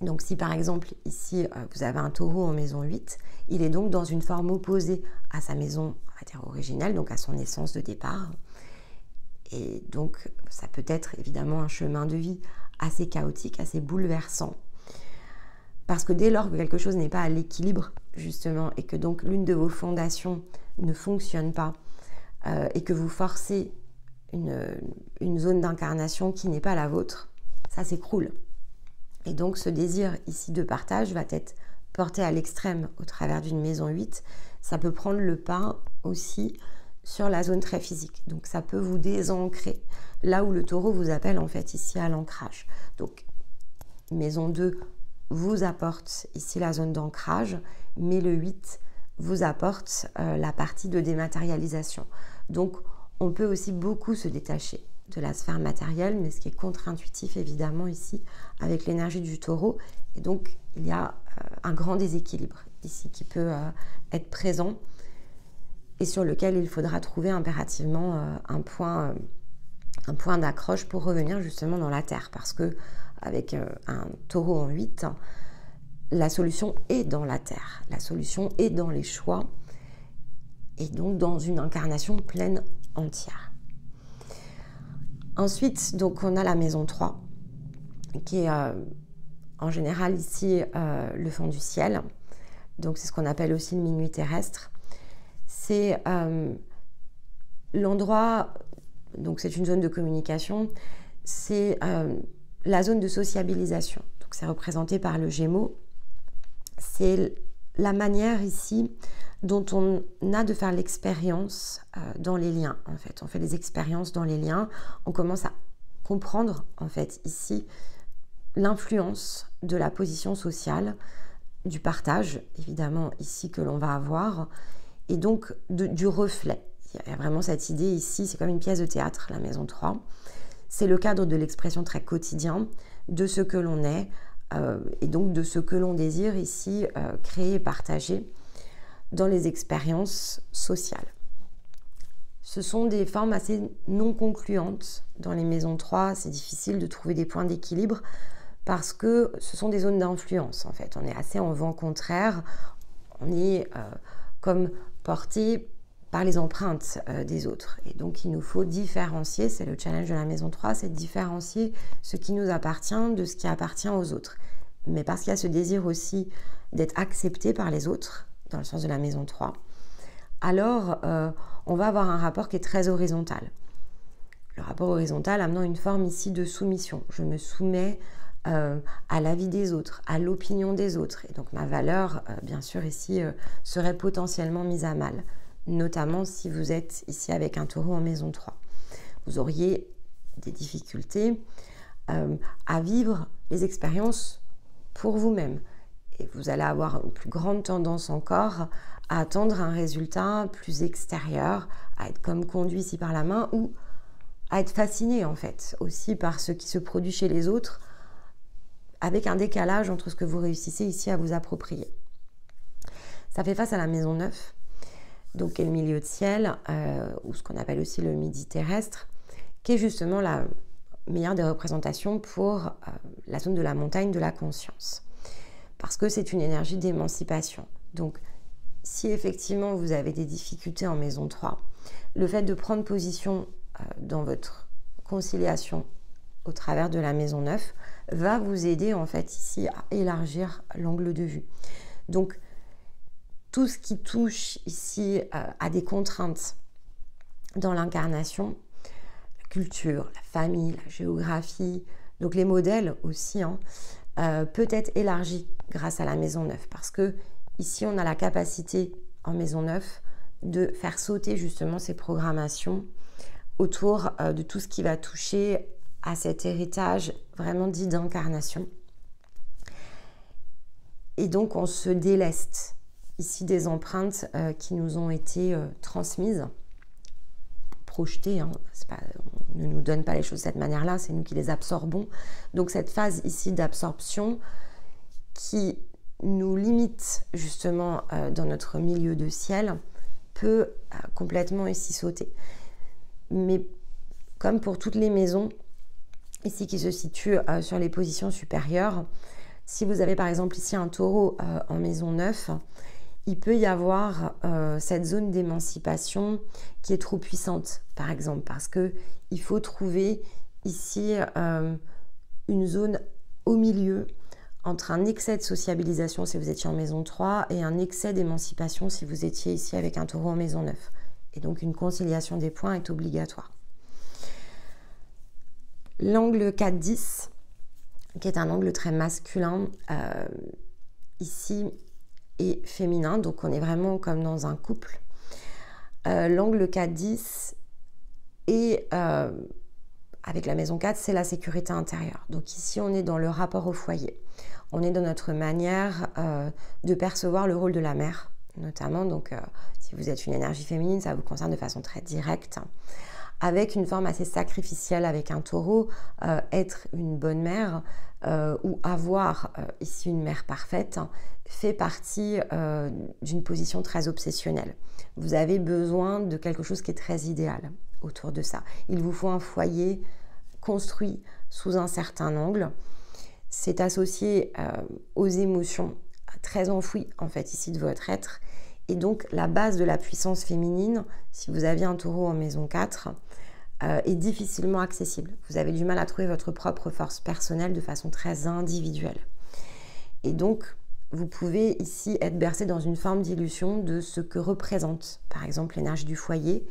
Donc si par exemple ici vous avez un taureau en maison 8, il est donc dans une forme opposée à sa maison, on va dire originelle, donc à son essence de départ. Et donc ça peut être évidemment un chemin de vie assez chaotique, assez bouleversant. Parce que dès lors que quelque chose n'est pas à l'équilibre, justement, et que donc l'une de vos fondations ne fonctionne pas, et que vous forcez une zone d'incarnation qui n'est pas la vôtre, ça s'écroule. Et donc ce désir ici de partage va être porté à l'extrême au travers d'une maison 8. Ça peut prendre le pas aussi sur la zone très physique. Donc ça peut vous désancrer, là où le taureau vous appelle en fait ici à l'ancrage. Donc maison 2 vous apporte ici la zone d'ancrage, mais le 8 vous apporte la partie de dématérialisation. Donc on peut aussi beaucoup se détacher de la sphère matérielle, mais ce qui est contre-intuitif évidemment ici avec l'énergie du taureau. Et donc il y a un grand déséquilibre ici qui peut être présent et sur lequel il faudra trouver impérativement un point d'accroche pour revenir justement dans la terre, parce que avec un taureau en 8, la solution est dans la terre, la solution est dans les choix et donc dans une incarnation pleine entière. Ensuite, donc on a la maison 3 qui est en général ici le fond du ciel. Donc c'est ce qu'on appelle aussi le minuit terrestre. C'est l'endroit, donc c'est une zone de communication, c'est la zone de sociabilisation. Donc c'est représenté par le Gémeaux. C'est la manière ici dont on a de faire l'expérience dans les liens, en fait. On fait des expériences dans les liens, on commence à comprendre, en fait, ici, l'influence de la position sociale du partage, évidemment, ici que l'on va avoir, et donc du reflet. Il y a vraiment cette idée ici, c'est comme une pièce de théâtre, la maison 3. C'est le cadre de l'expression très quotidien de ce que l'on est, et donc de ce que l'on désire ici créer et partager dans les expériences sociales. Ce sont des formes assez non concluantes. Dans les maisons 3, c'est difficile de trouver des points d'équilibre parce que ce sont des zones d'influence en fait. On est assez en vent contraire, on est comme porté par les empreintes des autres. Et donc il nous faut différencier, c'est le challenge de la maison 3, c'est de différencier ce qui nous appartient de ce qui appartient aux autres. Mais parce qu'il y a ce désir aussi d'être accepté par les autres, dans le sens de la maison 3, alors on va avoir un rapport qui est très horizontal. Le rapport horizontal amenant une forme ici de soumission. Je me soumets à l'avis des autres, à l'opinion des autres. Et donc ma valeur, bien sûr, ici, serait potentiellement mise à mal, notamment si vous êtes ici avec un taureau en maison 3. Vous auriez des difficultés à vivre les expériences pour vous-même. Et vous allez avoir une plus grande tendance encore à attendre un résultat plus extérieur, à être comme conduit ici par la main ou à être fasciné en fait aussi par ce qui se produit chez les autres avec un décalage entre ce que vous réussissez ici à vous approprier. Ça fait face à la maison 9, donc qui est le milieu de ciel, ou ce qu'on appelle aussi le midi terrestre, qui est justement la meilleure des représentations pour la zone de la montagne de la conscience. Parce que c'est une énergie d'émancipation. Donc, si effectivement vous avez des difficultés en maison 3, le fait de prendre position dans votre conciliation au travers de la maison 9 va vous aider en fait ici à élargir l'angle de vue. Donc, tout ce qui touche ici à des contraintes dans l'incarnation, la culture, la famille, la géographie, donc les modèles aussi, peut être élargi grâce à la maison 9 parce que ici on a la capacité en maison 9 de faire sauter justement ces programmations autour de tout ce qui va toucher à cet héritage vraiment dit d'incarnation. Et donc on se déleste ici des empreintes qui nous ont été transmises, projetées, on ne nous donne pas les choses de cette manière-là, c'est nous qui les absorbons. Donc cette phase ici d'absorption qui nous limite justement dans notre milieu de ciel peut complètement ici sauter. Mais comme pour toutes les maisons ici qui se situent sur les positions supérieures, si vous avez par exemple ici un taureau en maison 9, il peut y avoir cette zone d'émancipation qui est trop puissante, par exemple, parce qu'il faut trouver ici une zone au milieu entre un excès de sociabilisation si vous étiez en maison 3 et un excès d'émancipation si vous étiez ici avec un taureau en maison 9. Et donc une conciliation des points est obligatoire. L'angle 4-10, qui est un angle très masculin, ici, est féminin, donc on est vraiment comme dans un couple. L'angle 4-10 et avec la maison 4, c'est la sécurité intérieure. Donc ici, on est dans le rapport au foyer. On est dans notre manière de percevoir le rôle de la mère, notamment. Donc, si vous êtes une énergie féminine, ça vous concerne de façon très directe. Avec une forme assez sacrificielle avec un taureau, être une bonne mère ou avoir ici une mère parfaite fait partie d'une position très obsessionnelle. Vous avez besoin de quelque chose qui est très idéal autour de ça. Il vous faut un foyer construit sous un certain angle. C'est associé aux émotions très enfouies en fait ici de votre être. Et donc la base de la puissance féminine, si vous aviez un taureau en maison 4, est difficilement accessible. Vous avez du mal à trouver votre propre force personnelle de façon très individuelle. Et donc, vous pouvez ici être bercé dans une forme d'illusion de ce que représente, par exemple, l'énergie du foyer,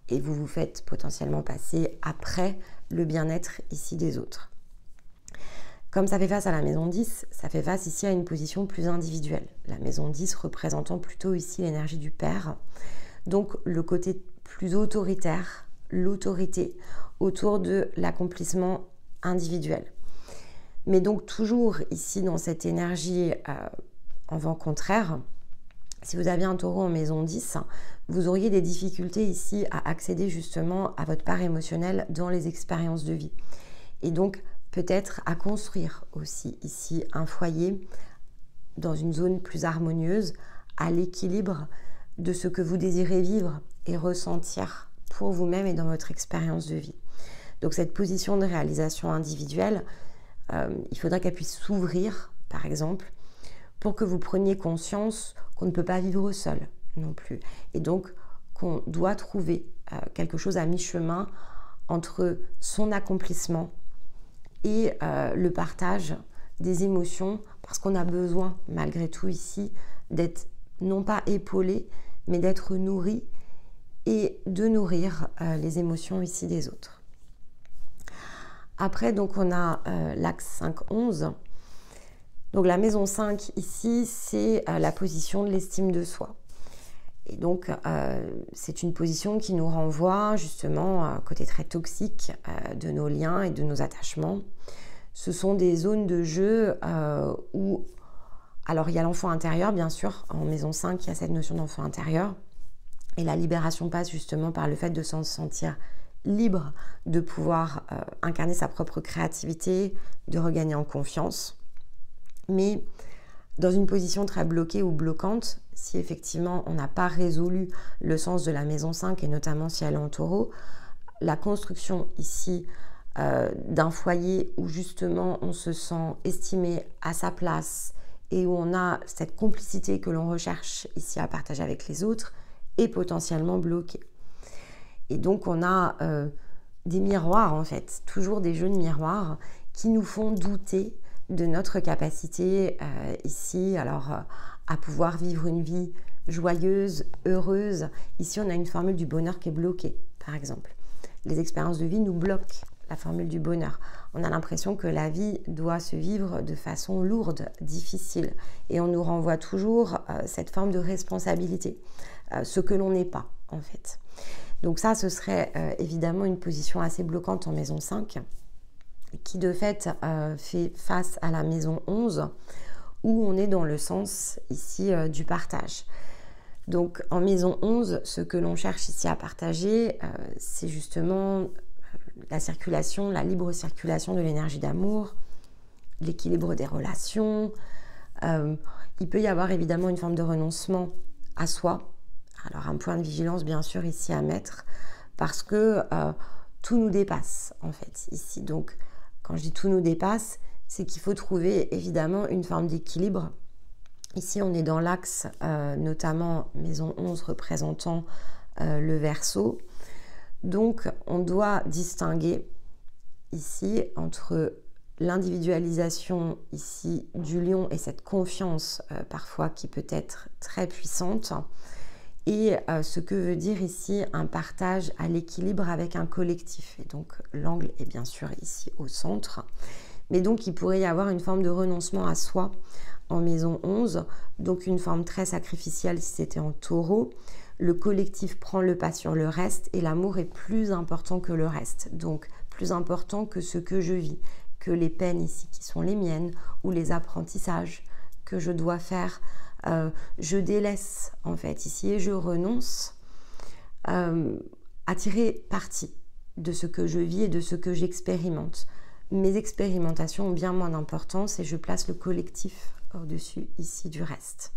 et vous vous faites potentiellement passer après le bien-être ici des autres. Comme ça fait face à la maison 10, ça fait face ici à une position plus individuelle. La maison 10 représentant plutôt ici l'énergie du père. Donc le côté plus autoritaire, l'autorité autour de l'accomplissement individuel. Mais donc toujours ici dans cette énergie en vent contraire, si vous aviez un taureau en maison 10, vous auriez des difficultés ici à accéder justement à votre part émotionnelle dans les expériences de vie. Et donc, peut-être à construire aussi ici un foyer dans une zone plus harmonieuse, à l'équilibre de ce que vous désirez vivre et ressentir pour vous-même et dans votre expérience de vie. Donc cette position de réalisation individuelle, il faudrait qu'elle puisse s'ouvrir, par exemple, pour que vous preniez conscience qu'on ne peut pas vivre seul non plus. Et donc qu'on doit trouver quelque chose à mi-chemin entre son accomplissement et le partage des émotions, parce qu'on a besoin malgré tout ici d'être non pas épaulé, mais d'être nourri et de nourrir les émotions ici des autres. Après, donc on a l'axe 5-11. Donc la maison 5 ici, c'est la position de l'estime de soi. Et donc c'est une position qui nous renvoie justement à un côté très toxique de nos liens et de nos attachements. Ce sont des zones de jeu où, alors il y a l'enfant intérieur bien sûr, en maison 5 il y a cette notion d'enfant intérieur. Et la libération passe justement par le fait de s'en sentir libre, de pouvoir incarner sa propre créativité, de regagner en confiance. Mais dans une position très bloquée ou bloquante, si effectivement on n'a pas résolu le sens de la maison 5 et notamment si elle est en taureau, la construction ici d'un foyer où justement on se sent estimé à sa place et où on a cette complicité que l'on recherche ici à partager avec les autres est potentiellement bloquée. Et donc on a des miroirs en fait, toujours des jeux de miroirs qui nous font douter de notre capacité ici alors à pouvoir vivre une vie joyeuse, heureuse. Ici on a une formule du bonheur qui est bloquée par exemple. Les expériences de vie nous bloquent la formule du bonheur. On a l'impression que la vie doit se vivre de façon lourde, difficile et on nous renvoie toujours cette forme de responsabilité, ce que l'on n'est pas en fait. Donc ça, ce serait évidemment une position assez bloquante en maison 5 qui de fait fait face à la maison 11 où on est dans le sens ici du partage. Donc en maison 11, ce que l'on cherche ici à partager, c'est justement la circulation, la libre circulation de l'énergie d'amour, l'équilibre des relations. Il peut y avoir évidemment une forme de renoncement à soi. Alors un point de vigilance bien sûr ici à mettre parce que tout nous dépasse en fait ici. Donc quand je dis tout nous dépasse, c'est qu'il faut trouver évidemment une forme d'équilibre. Ici on est dans l'axe notamment maison 11 représentant le Verseau. Donc on doit distinguer ici entre l'individualisation ici du lion et cette confiance parfois qui peut être très puissante et ce que veut dire ici un partage à l'équilibre avec un collectif. Et donc l'angle est bien sûr ici au centre, mais donc il pourrait y avoir une forme de renoncement à soi en maison 11, donc une forme très sacrificielle si c'était en taureau. Le collectif prend le pas sur le reste et l'amour est plus important que le reste, donc plus important que ce que je vis, que les peines ici qui sont les miennes ou les apprentissages que je dois faire. Je délaisse en fait ici et je renonce à tirer parti de ce que je vis et de ce que j'expérimente. Mes expérimentations ont bien moins d'importance et je place le collectif au-dessus ici du reste.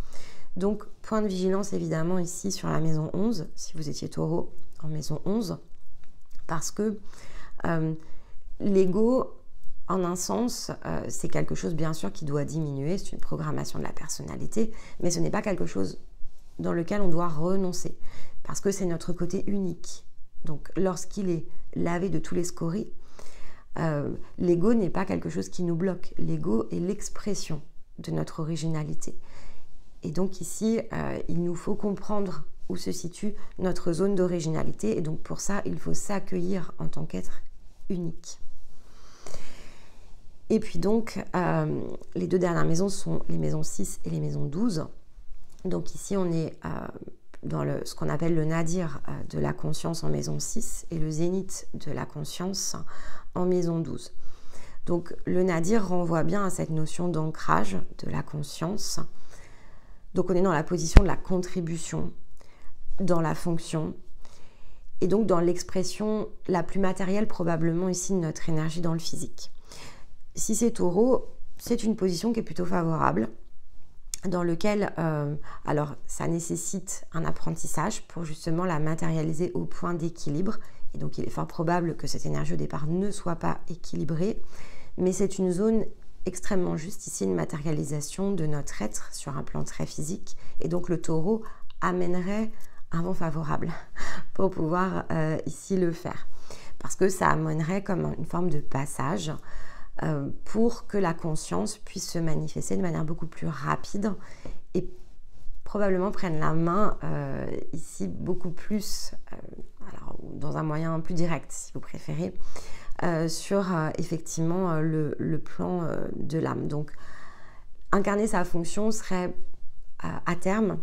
Donc point de vigilance évidemment ici sur la maison 11, si vous étiez taureau en maison 11, parce que l'ego en un sens, c'est quelque chose bien sûr qui doit diminuer, c'est une programmation de la personnalité, mais ce n'est pas quelque chose dans lequel on doit renoncer, parce que c'est notre côté unique. Donc lorsqu'il est lavé de tous les scories, l'ego n'est pas quelque chose qui nous bloque, l'ego est l'expression de notre originalité. Et donc ici, il nous faut comprendre où se situe notre zone d'originalité, et donc pour ça, il faut s'accueillir en tant qu'être unique. Et puis donc, les deux dernières maisons sont les maisons 6 et les maisons 12. Donc ici, on est dans ce qu'on appelle le nadir de la conscience en maison 6 et le zénith de la conscience en maison 12. Donc le nadir renvoie bien à cette notion d'ancrage de la conscience, Donc on est dans la position de la contribution, dans la fonction, et donc dans l'expression la plus matérielle probablement ici de notre énergie dans le physique. Si c'est Taureau, c'est une position qui est plutôt favorable, dans lequel, alors ça nécessite un apprentissage pour justement la matérialiser au point d'équilibre. Et donc il est fort probable que cette énergie au départ ne soit pas équilibrée, mais c'est une zone extrêmement juste, ici une matérialisation de notre être sur un plan très physique. Et donc le Taureau amènerait un vent favorable pour pouvoir ici le faire. Parce que ça amènerait comme une forme de passage pour que la conscience puisse se manifester de manière beaucoup plus rapide et probablement prenne la main ici beaucoup plus, alors, dans un moyen plus direct si vous préférez, sur effectivement le plan de l'âme. Donc incarner sa fonction serait à terme,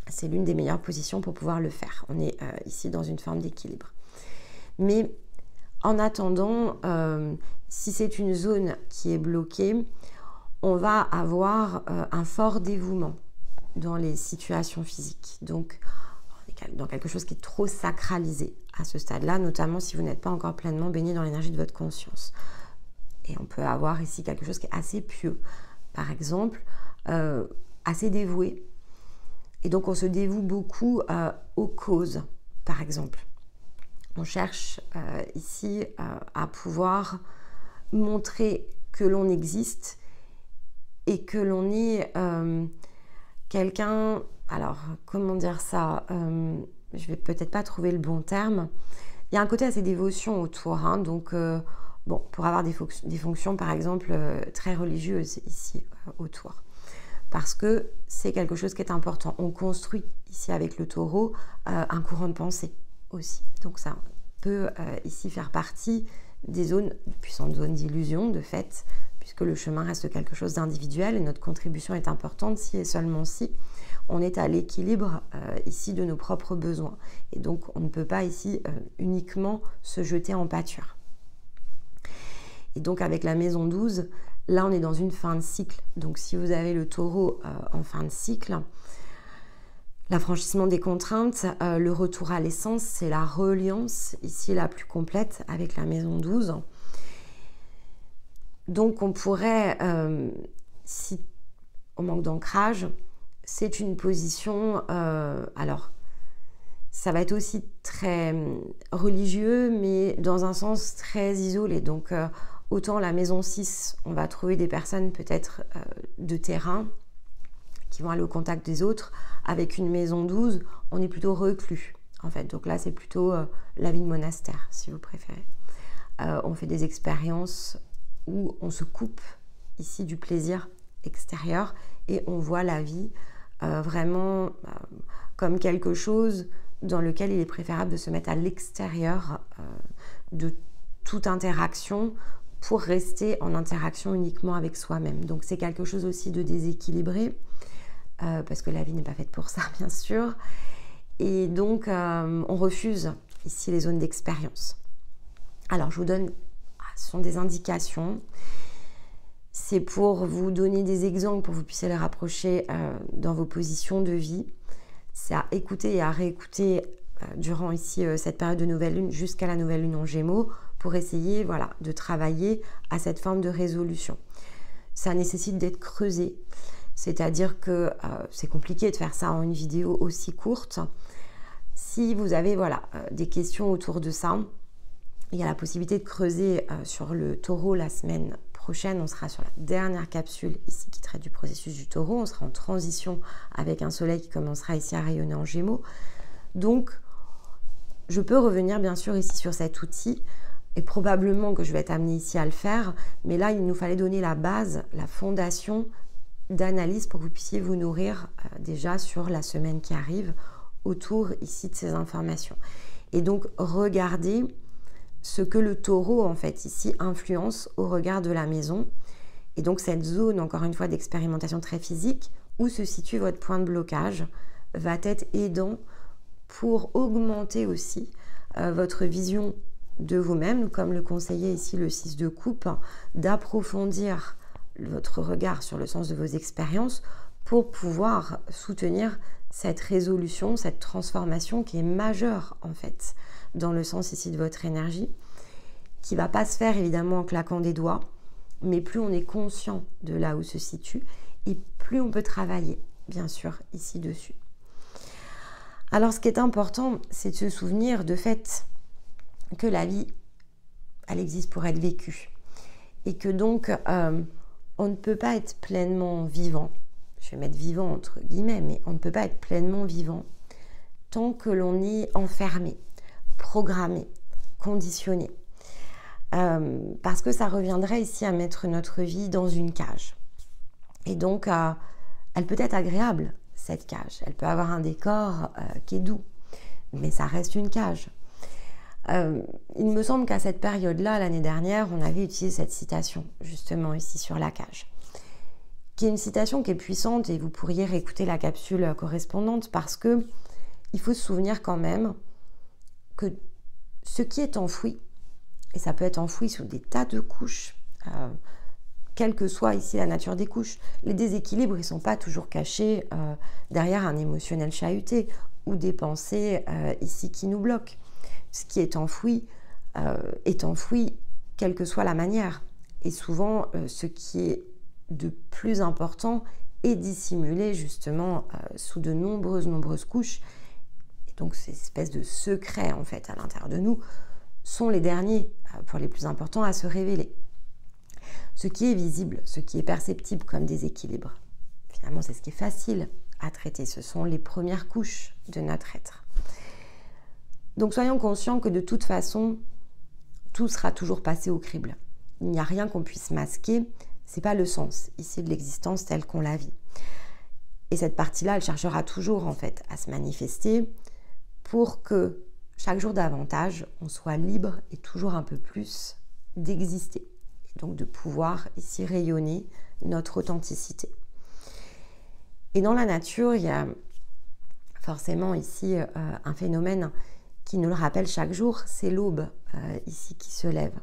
c'est l'une des meilleures positions pour pouvoir le faire. On est ici dans une forme d'équilibre. Mais en attendant, si c'est une zone qui est bloquée, on va avoir un fort dévouement dans les situations physiques. Donc, on est dans quelque chose qui est trop sacralisé à ce stade-là, notamment si vous n'êtes pas encore pleinement baigné dans l'énergie de votre conscience. Et on peut avoir ici quelque chose qui est assez pieux, par exemple, assez dévoué. Et donc, on se dévoue beaucoup aux causes, par exemple. On cherche ici à pouvoir montrer que l'on existe et que l'on est quelqu'un, alors comment dire ça, je vais peut-être pas trouver le bon terme. Il y a un côté assez dévotion autour, hein, donc bon, pour avoir des fonctions par exemple très religieuses ici autour. Parce que c'est quelque chose qui est important. On construit ici avec le Taureau un courant de pensée aussi. Donc ça peut ici faire partie des zones, puissantes zones d'illusion, de fait, puisque le chemin reste quelque chose d'individuel et notre contribution est importante si et seulement si on est à l'équilibre ici de nos propres besoins. Et donc on ne peut pas ici uniquement se jeter en pâture. Et donc avec la maison 12, là on est dans une fin de cycle. Donc si vous avez le Taureau en fin de cycle, l'affranchissement des contraintes, le retour à l'essence, c'est la reliance ici la plus complète avec la maison 12. Donc on pourrait, si on manque d'ancrage, c'est une position, alors ça va être aussi très religieux, mais dans un sens très isolé. Donc autant la maison 6, on va trouver des personnes peut-être de terrain qui vont aller au contact des autres. Avec une maison 12, on est plutôt reclus, en fait. Donc là, c'est plutôt la vie de monastère, si vous préférez. On fait des expériences où on se coupe ici du plaisir extérieur et on voit la vie vraiment comme quelque chose dans lequel il est préférable de se mettre à l'extérieur de toute interaction pour rester en interaction uniquement avec soi-même. Donc c'est quelque chose aussi de déséquilibré, parce que la vie n'est pas faite pour ça, bien sûr. Et donc, on refuse ici les zones d'expérience. Alors, je vous donne, ce sont des indications. C'est pour vous donner des exemples, pour que vous puissiez les rapprocher dans vos positions de vie. C'est à écouter et à réécouter durant ici cette période de nouvelle lune jusqu'à la nouvelle lune en Gémeaux pour essayer, voilà, de travailler à cette forme de résolution. Ça nécessite d'être creusé. C'est-à-dire que c'est compliqué de faire ça en une vidéo aussi courte. Si vous avez des questions autour de ça, il y a la possibilité de creuser sur le Taureau la semaine prochaine. On sera sur la dernière capsule ici qui traite du processus du Taureau. On sera en transition avec un soleil qui commencera ici à rayonner en Gémeaux. Donc, je peux revenir bien sûr ici sur cet outil et probablement que je vais être amenée ici à le faire. Mais là, il nous fallait donner la base, la fondation d'analyse pour que vous puissiez vous nourrir déjà sur la semaine qui arrive autour ici de ces informations. Et donc, regardez ce que le Taureau, en fait, ici, influence au regard de la maison. Et donc, cette zone, encore une fois, d'expérimentation très physique, où se situe votre point de blocage, va être aidant pour augmenter aussi votre vision de vous-même, comme le conseillait ici le 6 de coupe, d'approfondir votre regard sur le sens de vos expériences pour pouvoir soutenir cette résolution, cette transformation qui est majeure en fait, dans le sens ici de votre énergie, qui ne va pas se faire évidemment en claquant des doigts, mais plus on est conscient de là où se situe, et plus on peut travailler, bien sûr, ici dessus. Alors ce qui est important, c'est de se souvenir de fait que la vie, elle existe pour être vécue. Et que donc, on ne peut pas être pleinement vivant, je vais mettre vivant entre guillemets, mais on ne peut pas être pleinement vivant tant que l'on est enfermé, programmé, conditionné. Parce que ça reviendrait ici à mettre notre vie dans une cage. Et donc, elle peut être agréable, cette cage. Elle peut avoir un décor qui est doux, mais ça reste une cage. Il me semble qu'à cette période-là, l'année dernière, on avait utilisé cette citation, justement ici sur la cage, qui est une citation qui est puissante et vous pourriez réécouter la capsule correspondante parce que il faut se souvenir quand même que ce qui est enfoui, et ça peut être enfoui sous des tas de couches, quelle que soit ici la nature des couches, les déséquilibres, ils ne sont pas toujours cachés derrière un émotionnel chahuté ou des pensées ici qui nous bloquent. Ce qui est enfoui, quelle que soit la manière. Et souvent, ce qui est de plus important est dissimulé justement sous de nombreuses couches. Et donc, ces espèces de secrets, en fait, à l'intérieur de nous, sont les derniers, pour les plus importants, à se révéler. Ce qui est visible, ce qui est perceptible comme déséquilibre, finalement, c'est ce qui est facile à traiter. Ce sont les premières couches de notre être. Donc soyons conscients que de toute façon, tout sera toujours passé au crible. Il n'y a rien qu'on puisse masquer, ce n'est pas le sens ici de l'existence telle qu'on la vit. Et cette partie-là, elle cherchera toujours en fait à se manifester pour que chaque jour davantage, on soit libre et toujours un peu plus d'exister. Et donc de pouvoir ici rayonner notre authenticité. Et dans la nature, il y a forcément ici un phénomène qui nous le rappelle chaque jour, c'est l'aube ici qui se lève.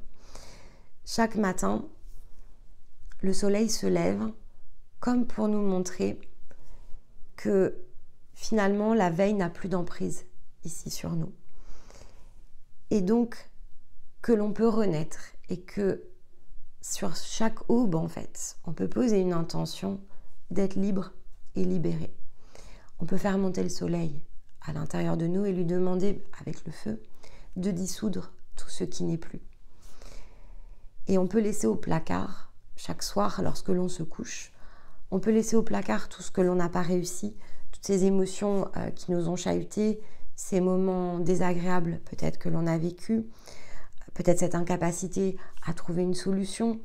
Chaque matin, le soleil se lève comme pour nous montrer que finalement la veille n'a plus d'emprise ici sur nous. Et donc que l'on peut renaître et que sur chaque aube en fait, on peut poser une intention d'être libre et libéré. On peut faire monter le soleil à l'intérieur de nous et lui demander, avec le feu, de dissoudre tout ce qui n'est plus. Et on peut laisser au placard, chaque soir, lorsque l'on se couche, on peut laisser au placard tout ce que l'on n'a pas réussi, toutes ces émotions qui nous ont chahutés, ces moments désagréables peut-être que l'on a vécu, peut-être cette incapacité à trouver une solution,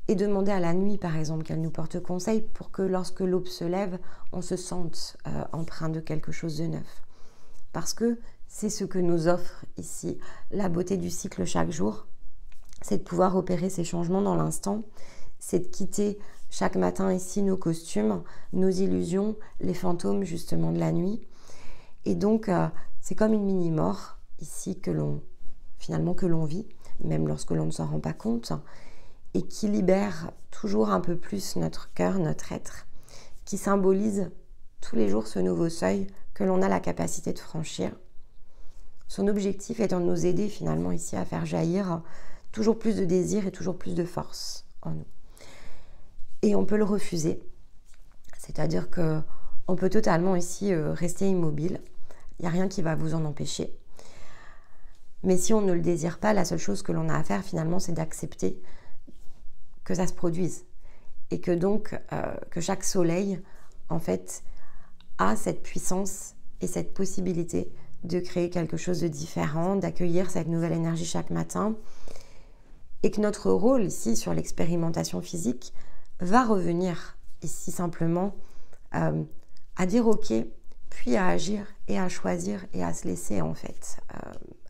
et demander à la nuit, par exemple, qu'elle nous porte conseil pour que lorsque l'aube se lève, on se sente empreint de quelque chose de neuf. Parce que c'est ce que nous offre ici la beauté du cycle chaque jour, c'est de pouvoir opérer ces changements dans l'instant, c'est de quitter chaque matin ici nos costumes, nos illusions, les fantômes justement de la nuit. Et donc c'est comme une mini-mort ici que l'on vit, même lorsque l'on ne s'en rend pas compte, et qui libère toujours un peu plus notre cœur, notre être, qui symbolise tous les jours ce nouveau seuil que l'on a la capacité de franchir. Son objectif étant de nous aider finalement ici à faire jaillir toujours plus de désir et toujours plus de force en nous. Et on peut le refuser, c'est-à-dire qu'on peut totalement ici rester immobile, il n'y a rien qui va vous en empêcher. Mais si on ne le désire pas, la seule chose que l'on a à faire finalement, c'est d'accepter que ça se produise. Et que donc, que chaque soleil, en fait, a cette puissance et cette possibilité de créer quelque chose de différent, d'accueillir cette nouvelle énergie chaque matin. Et que notre rôle ici sur l'expérimentation physique va revenir ici simplement à dire ok, puis à agir et à choisir et à se laisser en fait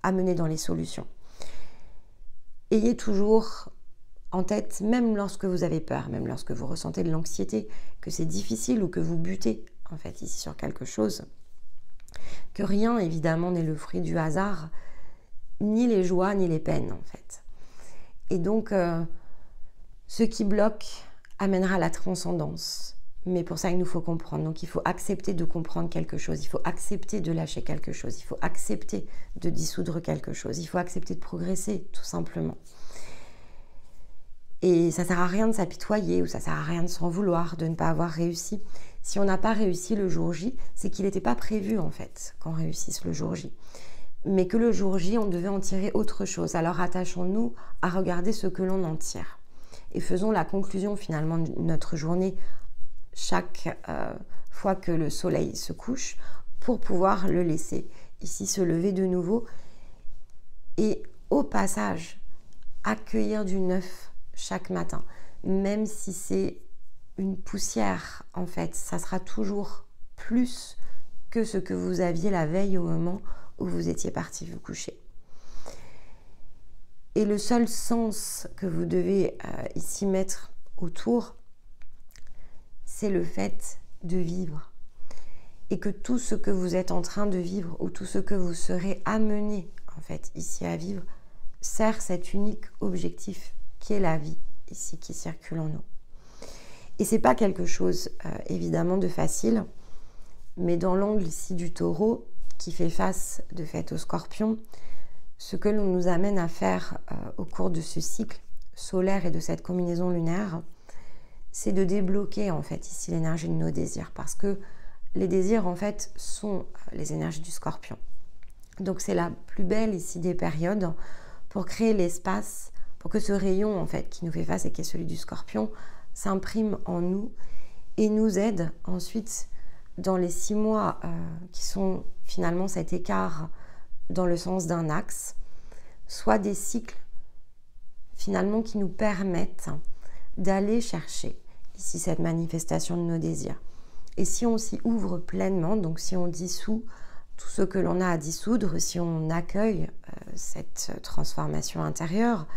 amener dans les solutions. Ayez toujours en tête, même lorsque vous avez peur, même lorsque vous ressentez de l'anxiété, que c'est difficile ou que vous butez en fait ici sur quelque chose, que rien évidemment n'est le fruit du hasard, ni les joies ni les peines en fait. Et donc ce qui bloque amènera la transcendance Mais pour ça, il nous faut comprendre. Donc, il faut accepter de comprendre quelque chose. Il faut accepter de lâcher quelque chose. Il faut accepter de dissoudre quelque chose. Il faut accepter de progresser, tout simplement. Et ça ne sert à rien de s'apitoyer ou ça ne sert à rien de s'en vouloir, de ne pas avoir réussi. Si on n'a pas réussi le jour J, c'est qu'il n'était pas prévu, en fait, qu'on réussisse le jour J. Mais que le jour J, on devait en tirer autre chose. Alors, attachons-nous à regarder ce que l'on en tire. Et faisons la conclusion, finalement, de notre journée chaque fois que le soleil se couche pour pouvoir le laisser ici se lever de nouveau et au passage accueillir du neuf chaque matin, même si c'est une poussière en fait, ça sera toujours plus que ce que vous aviez la veille au moment où vous étiez parti vous coucher. Et le seul sens que vous devez ici mettre autour, c'est le fait de vivre. Et que tout ce que vous êtes en train de vivre ou tout ce que vous serez amené en fait ici à vivre sert cet unique objectif qui est la vie ici qui circule en nous. Et c'est pas quelque chose évidemment de facile, mais dans l'angle ici du taureau qui fait face de fait au scorpion, ce que l'on nous amène à faire au cours de ce cycle solaire et de cette combinaison lunaire, c'est de débloquer en fait ici l'énergie de nos désirs, parce que les désirs en fait sont les énergies du scorpion. Donc c'est la plus belle ici des périodes pour créer l'espace, pour que ce rayon en fait qui nous fait face et qui est celui du scorpion s'imprime en nous et nous aide ensuite dans les 6 mois qui sont finalement cet écart dans le sens d'un axe, soit des cycles finalement qui nous permettent d'aller chercher ici cette manifestation de nos désirs. Et si on s'y ouvre pleinement, donc si on dissout tout ce que l'on a à dissoudre, si on accueille cette transformation intérieure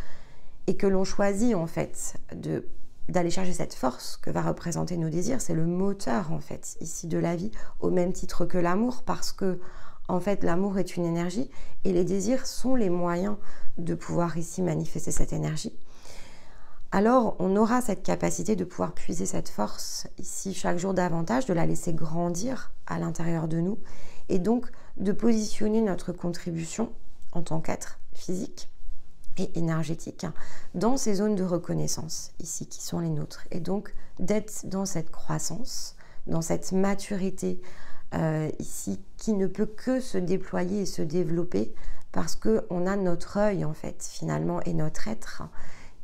et que l'on choisit en fait d'aller chercher cette force que va représenter nos désirs, c'est le moteur en fait ici de la vie, au même titre que l'amour, parce que en fait l'amour est une énergie et les désirs sont les moyens de pouvoir ici manifester cette énergie. Alors on aura cette capacité de pouvoir puiser cette force ici chaque jour davantage, de la laisser grandir à l'intérieur de nous et donc de positionner notre contribution en tant qu'être physique et énergétique dans ces zones de reconnaissance ici qui sont les nôtres, et donc d'être dans cette croissance, dans cette maturité ici qui ne peut que se déployer et se développer parce qu'on a notre œil en fait finalement et notre être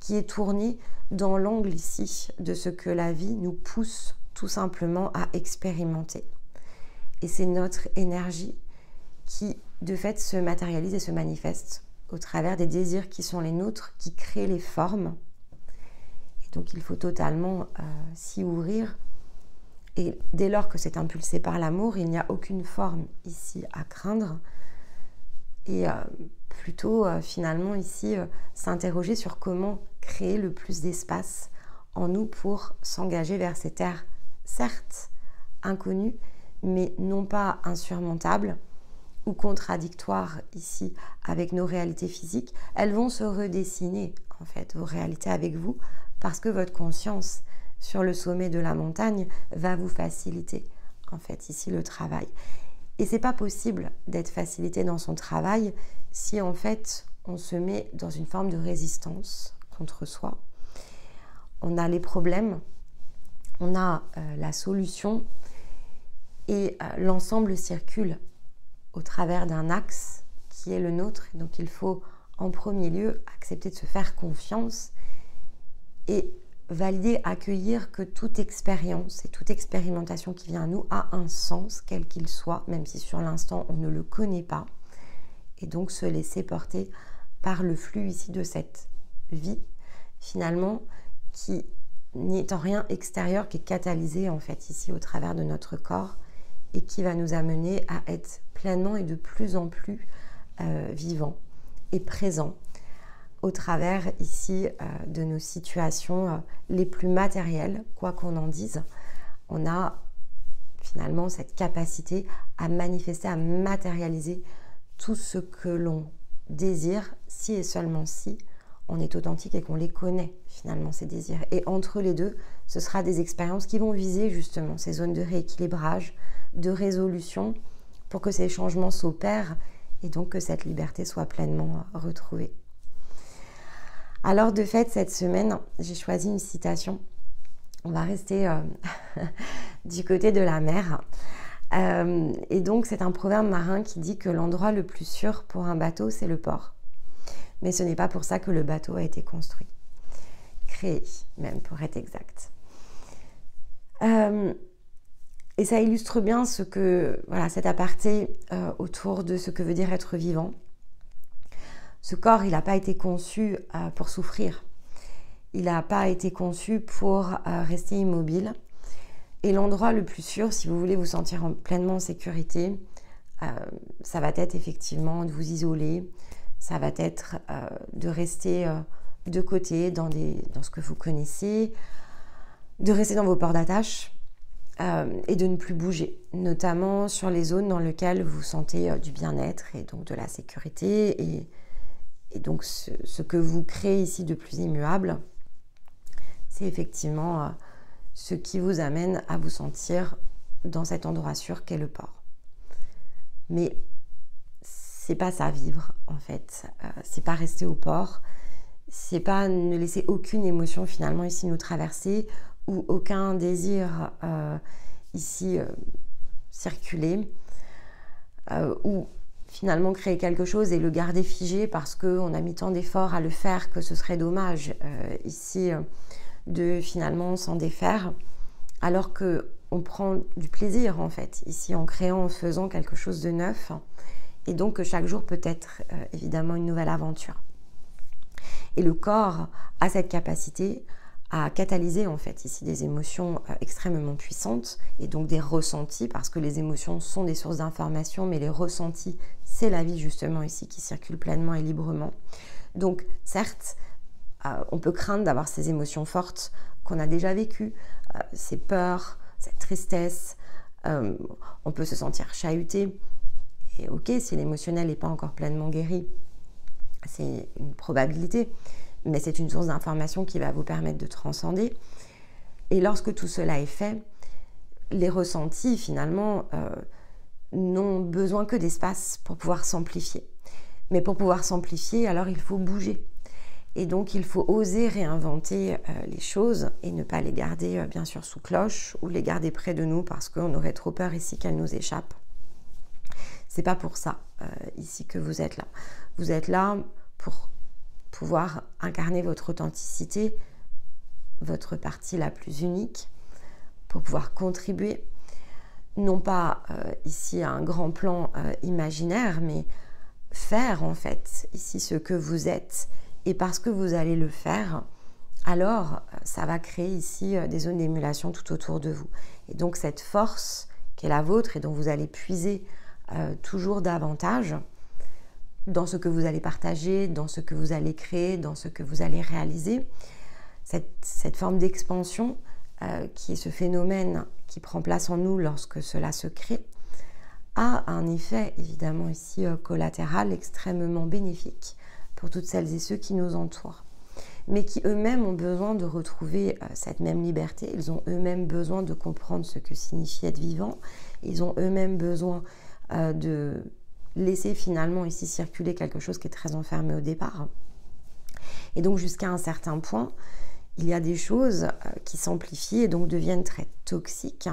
qui est tourné dans l'angle ici de ce que la vie nous pousse tout simplement à expérimenter. Et c'est notre énergie qui de fait se matérialise et se manifeste au travers des désirs qui sont les nôtres, qui créent les formes. Et donc il faut totalement s'y ouvrir. Et dès lors que c'est impulsé par l'amour, il n'y a aucune forme ici à craindre. Et plutôt finalement ici s'interroger sur comment créer le plus d'espace en nous pour s'engager vers ces terres certes inconnues, mais non pas insurmontables ou contradictoires ici avec nos réalités physiques. Elles vont se redessiner en fait, vos réalités avec vous, parce que votre conscience sur le sommet de la montagne va vous faciliter en fait ici le travail. Et c'est pas possible d'être facilité dans son travail si en fait on se met dans une forme de résistance contre soi. On a les problèmes, on a la solution et l'ensemble circule au travers d'un axe qui est le nôtre. Donc il faut en premier lieu accepter de se faire confiance et valider, accueillir que toute expérience et toute expérimentation qui vient à nous a un sens, quel qu'il soit, même si sur l'instant on ne le connaît pas, et donc se laisser porter par le flux ici de cette vie, finalement, qui n'est en rien extérieur, qui est catalysée en fait ici au travers de notre corps et qui va nous amener à être pleinement et de plus en plus vivants et présents au travers ici de nos situations les plus matérielles, quoi qu'on en dise. On a finalement cette capacité à manifester, à matérialiser tout ce que l'on désire, si et seulement si on est authentique et qu'on les connaît finalement, ces désirs. Et entre les deux, ce sera des expériences qui vont viser justement ces zones de rééquilibrage, de résolution, pour que ces changements s'opèrent et donc que cette liberté soit pleinement retrouvée. Alors de fait, cette semaine, j'ai choisi une citation. On va rester du côté de la mer. Et donc c'est un proverbe marin qui dit que l'endroit le plus sûr pour un bateau, c'est le port. Mais ce n'est pas pour ça que le bateau a été construit. Créé, même pour être exact. Et ça illustre bien cet aparté autour de ce que veut dire être vivant. Ce corps, il n'a pas été conçu pour souffrir. Il n'a pas été conçu pour rester immobile. Et l'endroit le plus sûr, si vous voulez vous sentir pleinement en sécurité, ça va être effectivement de vous isoler, ça va être de rester de côté dans ce que vous connaissez, de rester dans vos ports d'attache et de ne plus bouger, notamment sur les zones dans lesquelles vous sentez du bien-être et donc de la sécurité. Et donc ce que vous créez ici de plus immuable, c'est effectivement ce qui vous amène à vous sentir dans cet endroit sûr qu'est le port. Mais c'est pas ça vivre en fait, c'est pas rester au port, c'est pas ne laisser aucune émotion finalement ici nous traverser ou aucun désir ici circuler ou finalement créer quelque chose et le garder figé parce qu'on a mis tant d'efforts à le faire que ce serait dommage ici de finalement s'en défaire, alors qu'on prend du plaisir en fait, ici en créant, en faisant quelque chose de neuf, et donc que chaque jour peut être évidemment une nouvelle aventure. Et le corps a cette capacité à catalyser en fait ici des émotions extrêmement puissantes et donc des ressentis, parce que les émotions sont des sources d'information, mais les ressentis, c'est la vie justement ici qui circule pleinement et librement. Donc certes, on peut craindre d'avoir ces émotions fortes qu'on a déjà vécues, ces peurs, cette tristesse, on peut se sentir chahuté. Et ok, si l'émotionnel n'est pas encore pleinement guéri, c'est une probabilité, mais c'est une source d'information qui va vous permettre de transcender. Et lorsque tout cela est fait, les ressentis finalement n'ont besoin que d'espace pour pouvoir s'amplifier. Mais pour pouvoir s'amplifier, alors il faut bouger. Et donc il faut oser réinventer les choses et ne pas les garder bien sûr sous cloche ou les garder près de nous parce qu'on aurait trop peur ici qu'elles nous échappent. C'est pas pour ça ici que vous êtes là. Vous êtes là pour pouvoir incarner votre authenticité, votre partie la plus unique, pour pouvoir contribuer, non pas ici à un grand plan imaginaire, mais faire en fait ici ce que vous êtes. Et parce que vous allez le faire, alors ça va créer ici des zones d'émulation tout autour de vous. Et donc cette force qui est la vôtre et dont vous allez puiser toujours davantage dans ce que vous allez partager, dans ce que vous allez créer, dans ce que vous allez réaliser, cette forme d'expansion qui est ce phénomène qui prend place en nous lorsque cela se crée, a un effet évidemment ici collatéral extrêmement bénéfique pour toutes celles et ceux qui nous entourent, mais qui eux-mêmes ont besoin de retrouver cette même liberté, ils ont eux-mêmes besoin de comprendre ce que signifie être vivant, ils ont eux-mêmes besoin de laisser finalement ici circuler quelque chose qui est très enfermé au départ. Et donc jusqu'à un certain point, il y a des choses qui s'amplifient et donc deviennent très toxiques.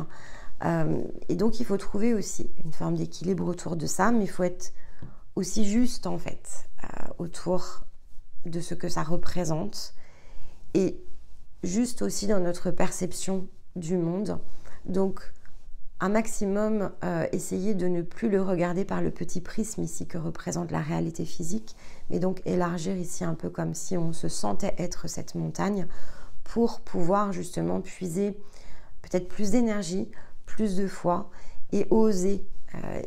Et donc il faut trouver aussi une forme d'équilibre autour de ça, mais il faut être aussi juste en fait autour de ce que ça représente et juste aussi dans notre perception du monde. Donc un maximum essayer de ne plus le regarder par le petit prisme ici que représente la réalité physique, mais donc élargir ici un peu comme si on se sentait être cette montagne pour pouvoir justement puiser peut-être plus d'énergie, plus de foi et oser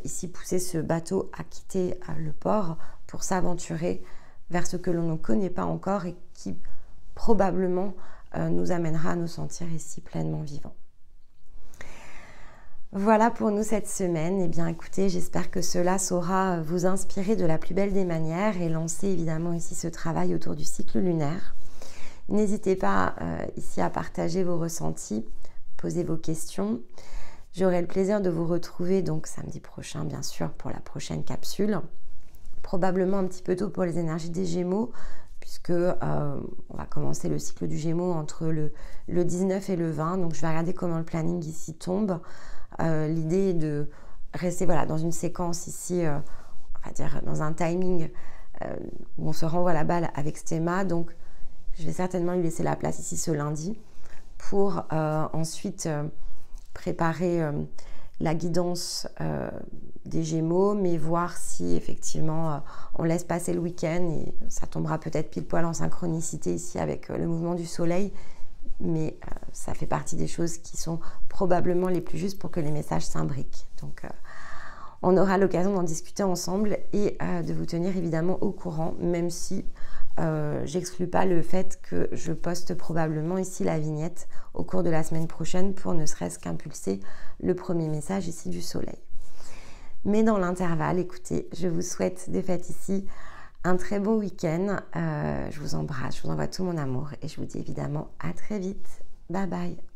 ici pousser ce bateau à quitter le port pour s'aventurer vers ce que l'on ne connaît pas encore et qui probablement nous amènera à nous sentir ici pleinement vivants. Voilà pour nous cette semaine. Eh bien écoutez, j'espère que cela saura vous inspirer de la plus belle des manières et lancer évidemment ici ce travail autour du cycle lunaire. N'hésitez pas ici à partager vos ressentis, poser vos questions. J'aurai le plaisir de vous retrouver donc samedi prochain bien sûr pour la prochaine capsule. Probablement un petit peu tôt pour les énergies des Gémeaux, puisque on va commencer le cycle du Gémeaux entre le 19 et le 20. Donc je vais regarder comment le planning ici tombe. L'idée est de rester voilà, dans une séquence ici, on va dire dans un timing où on se renvoie la balle avec Stéma. Donc je vais certainement lui laisser la place ici ce lundi pour ensuite préparer la guidance des Gémeaux, mais voir si effectivement on laisse passer le week-end et ça tombera peut-être pile poil en synchronicité ici avec le mouvement du soleil, mais ça fait partie des choses qui sont probablement les plus justes pour que les messages s'imbriquent. Donc on aura l'occasion d'en discuter ensemble et de vous tenir évidemment au courant, même si j'exclus pas le fait que je poste probablement ici la vignette au cours de la semaine prochaine pour ne serait-ce qu'impulser le premier message ici du soleil. Mais dans l'intervalle, écoutez, je vous souhaite de fait ici un très beau week-end. Je vous embrasse, je vous envoie tout mon amour et je vous dis évidemment à très vite. Bye bye.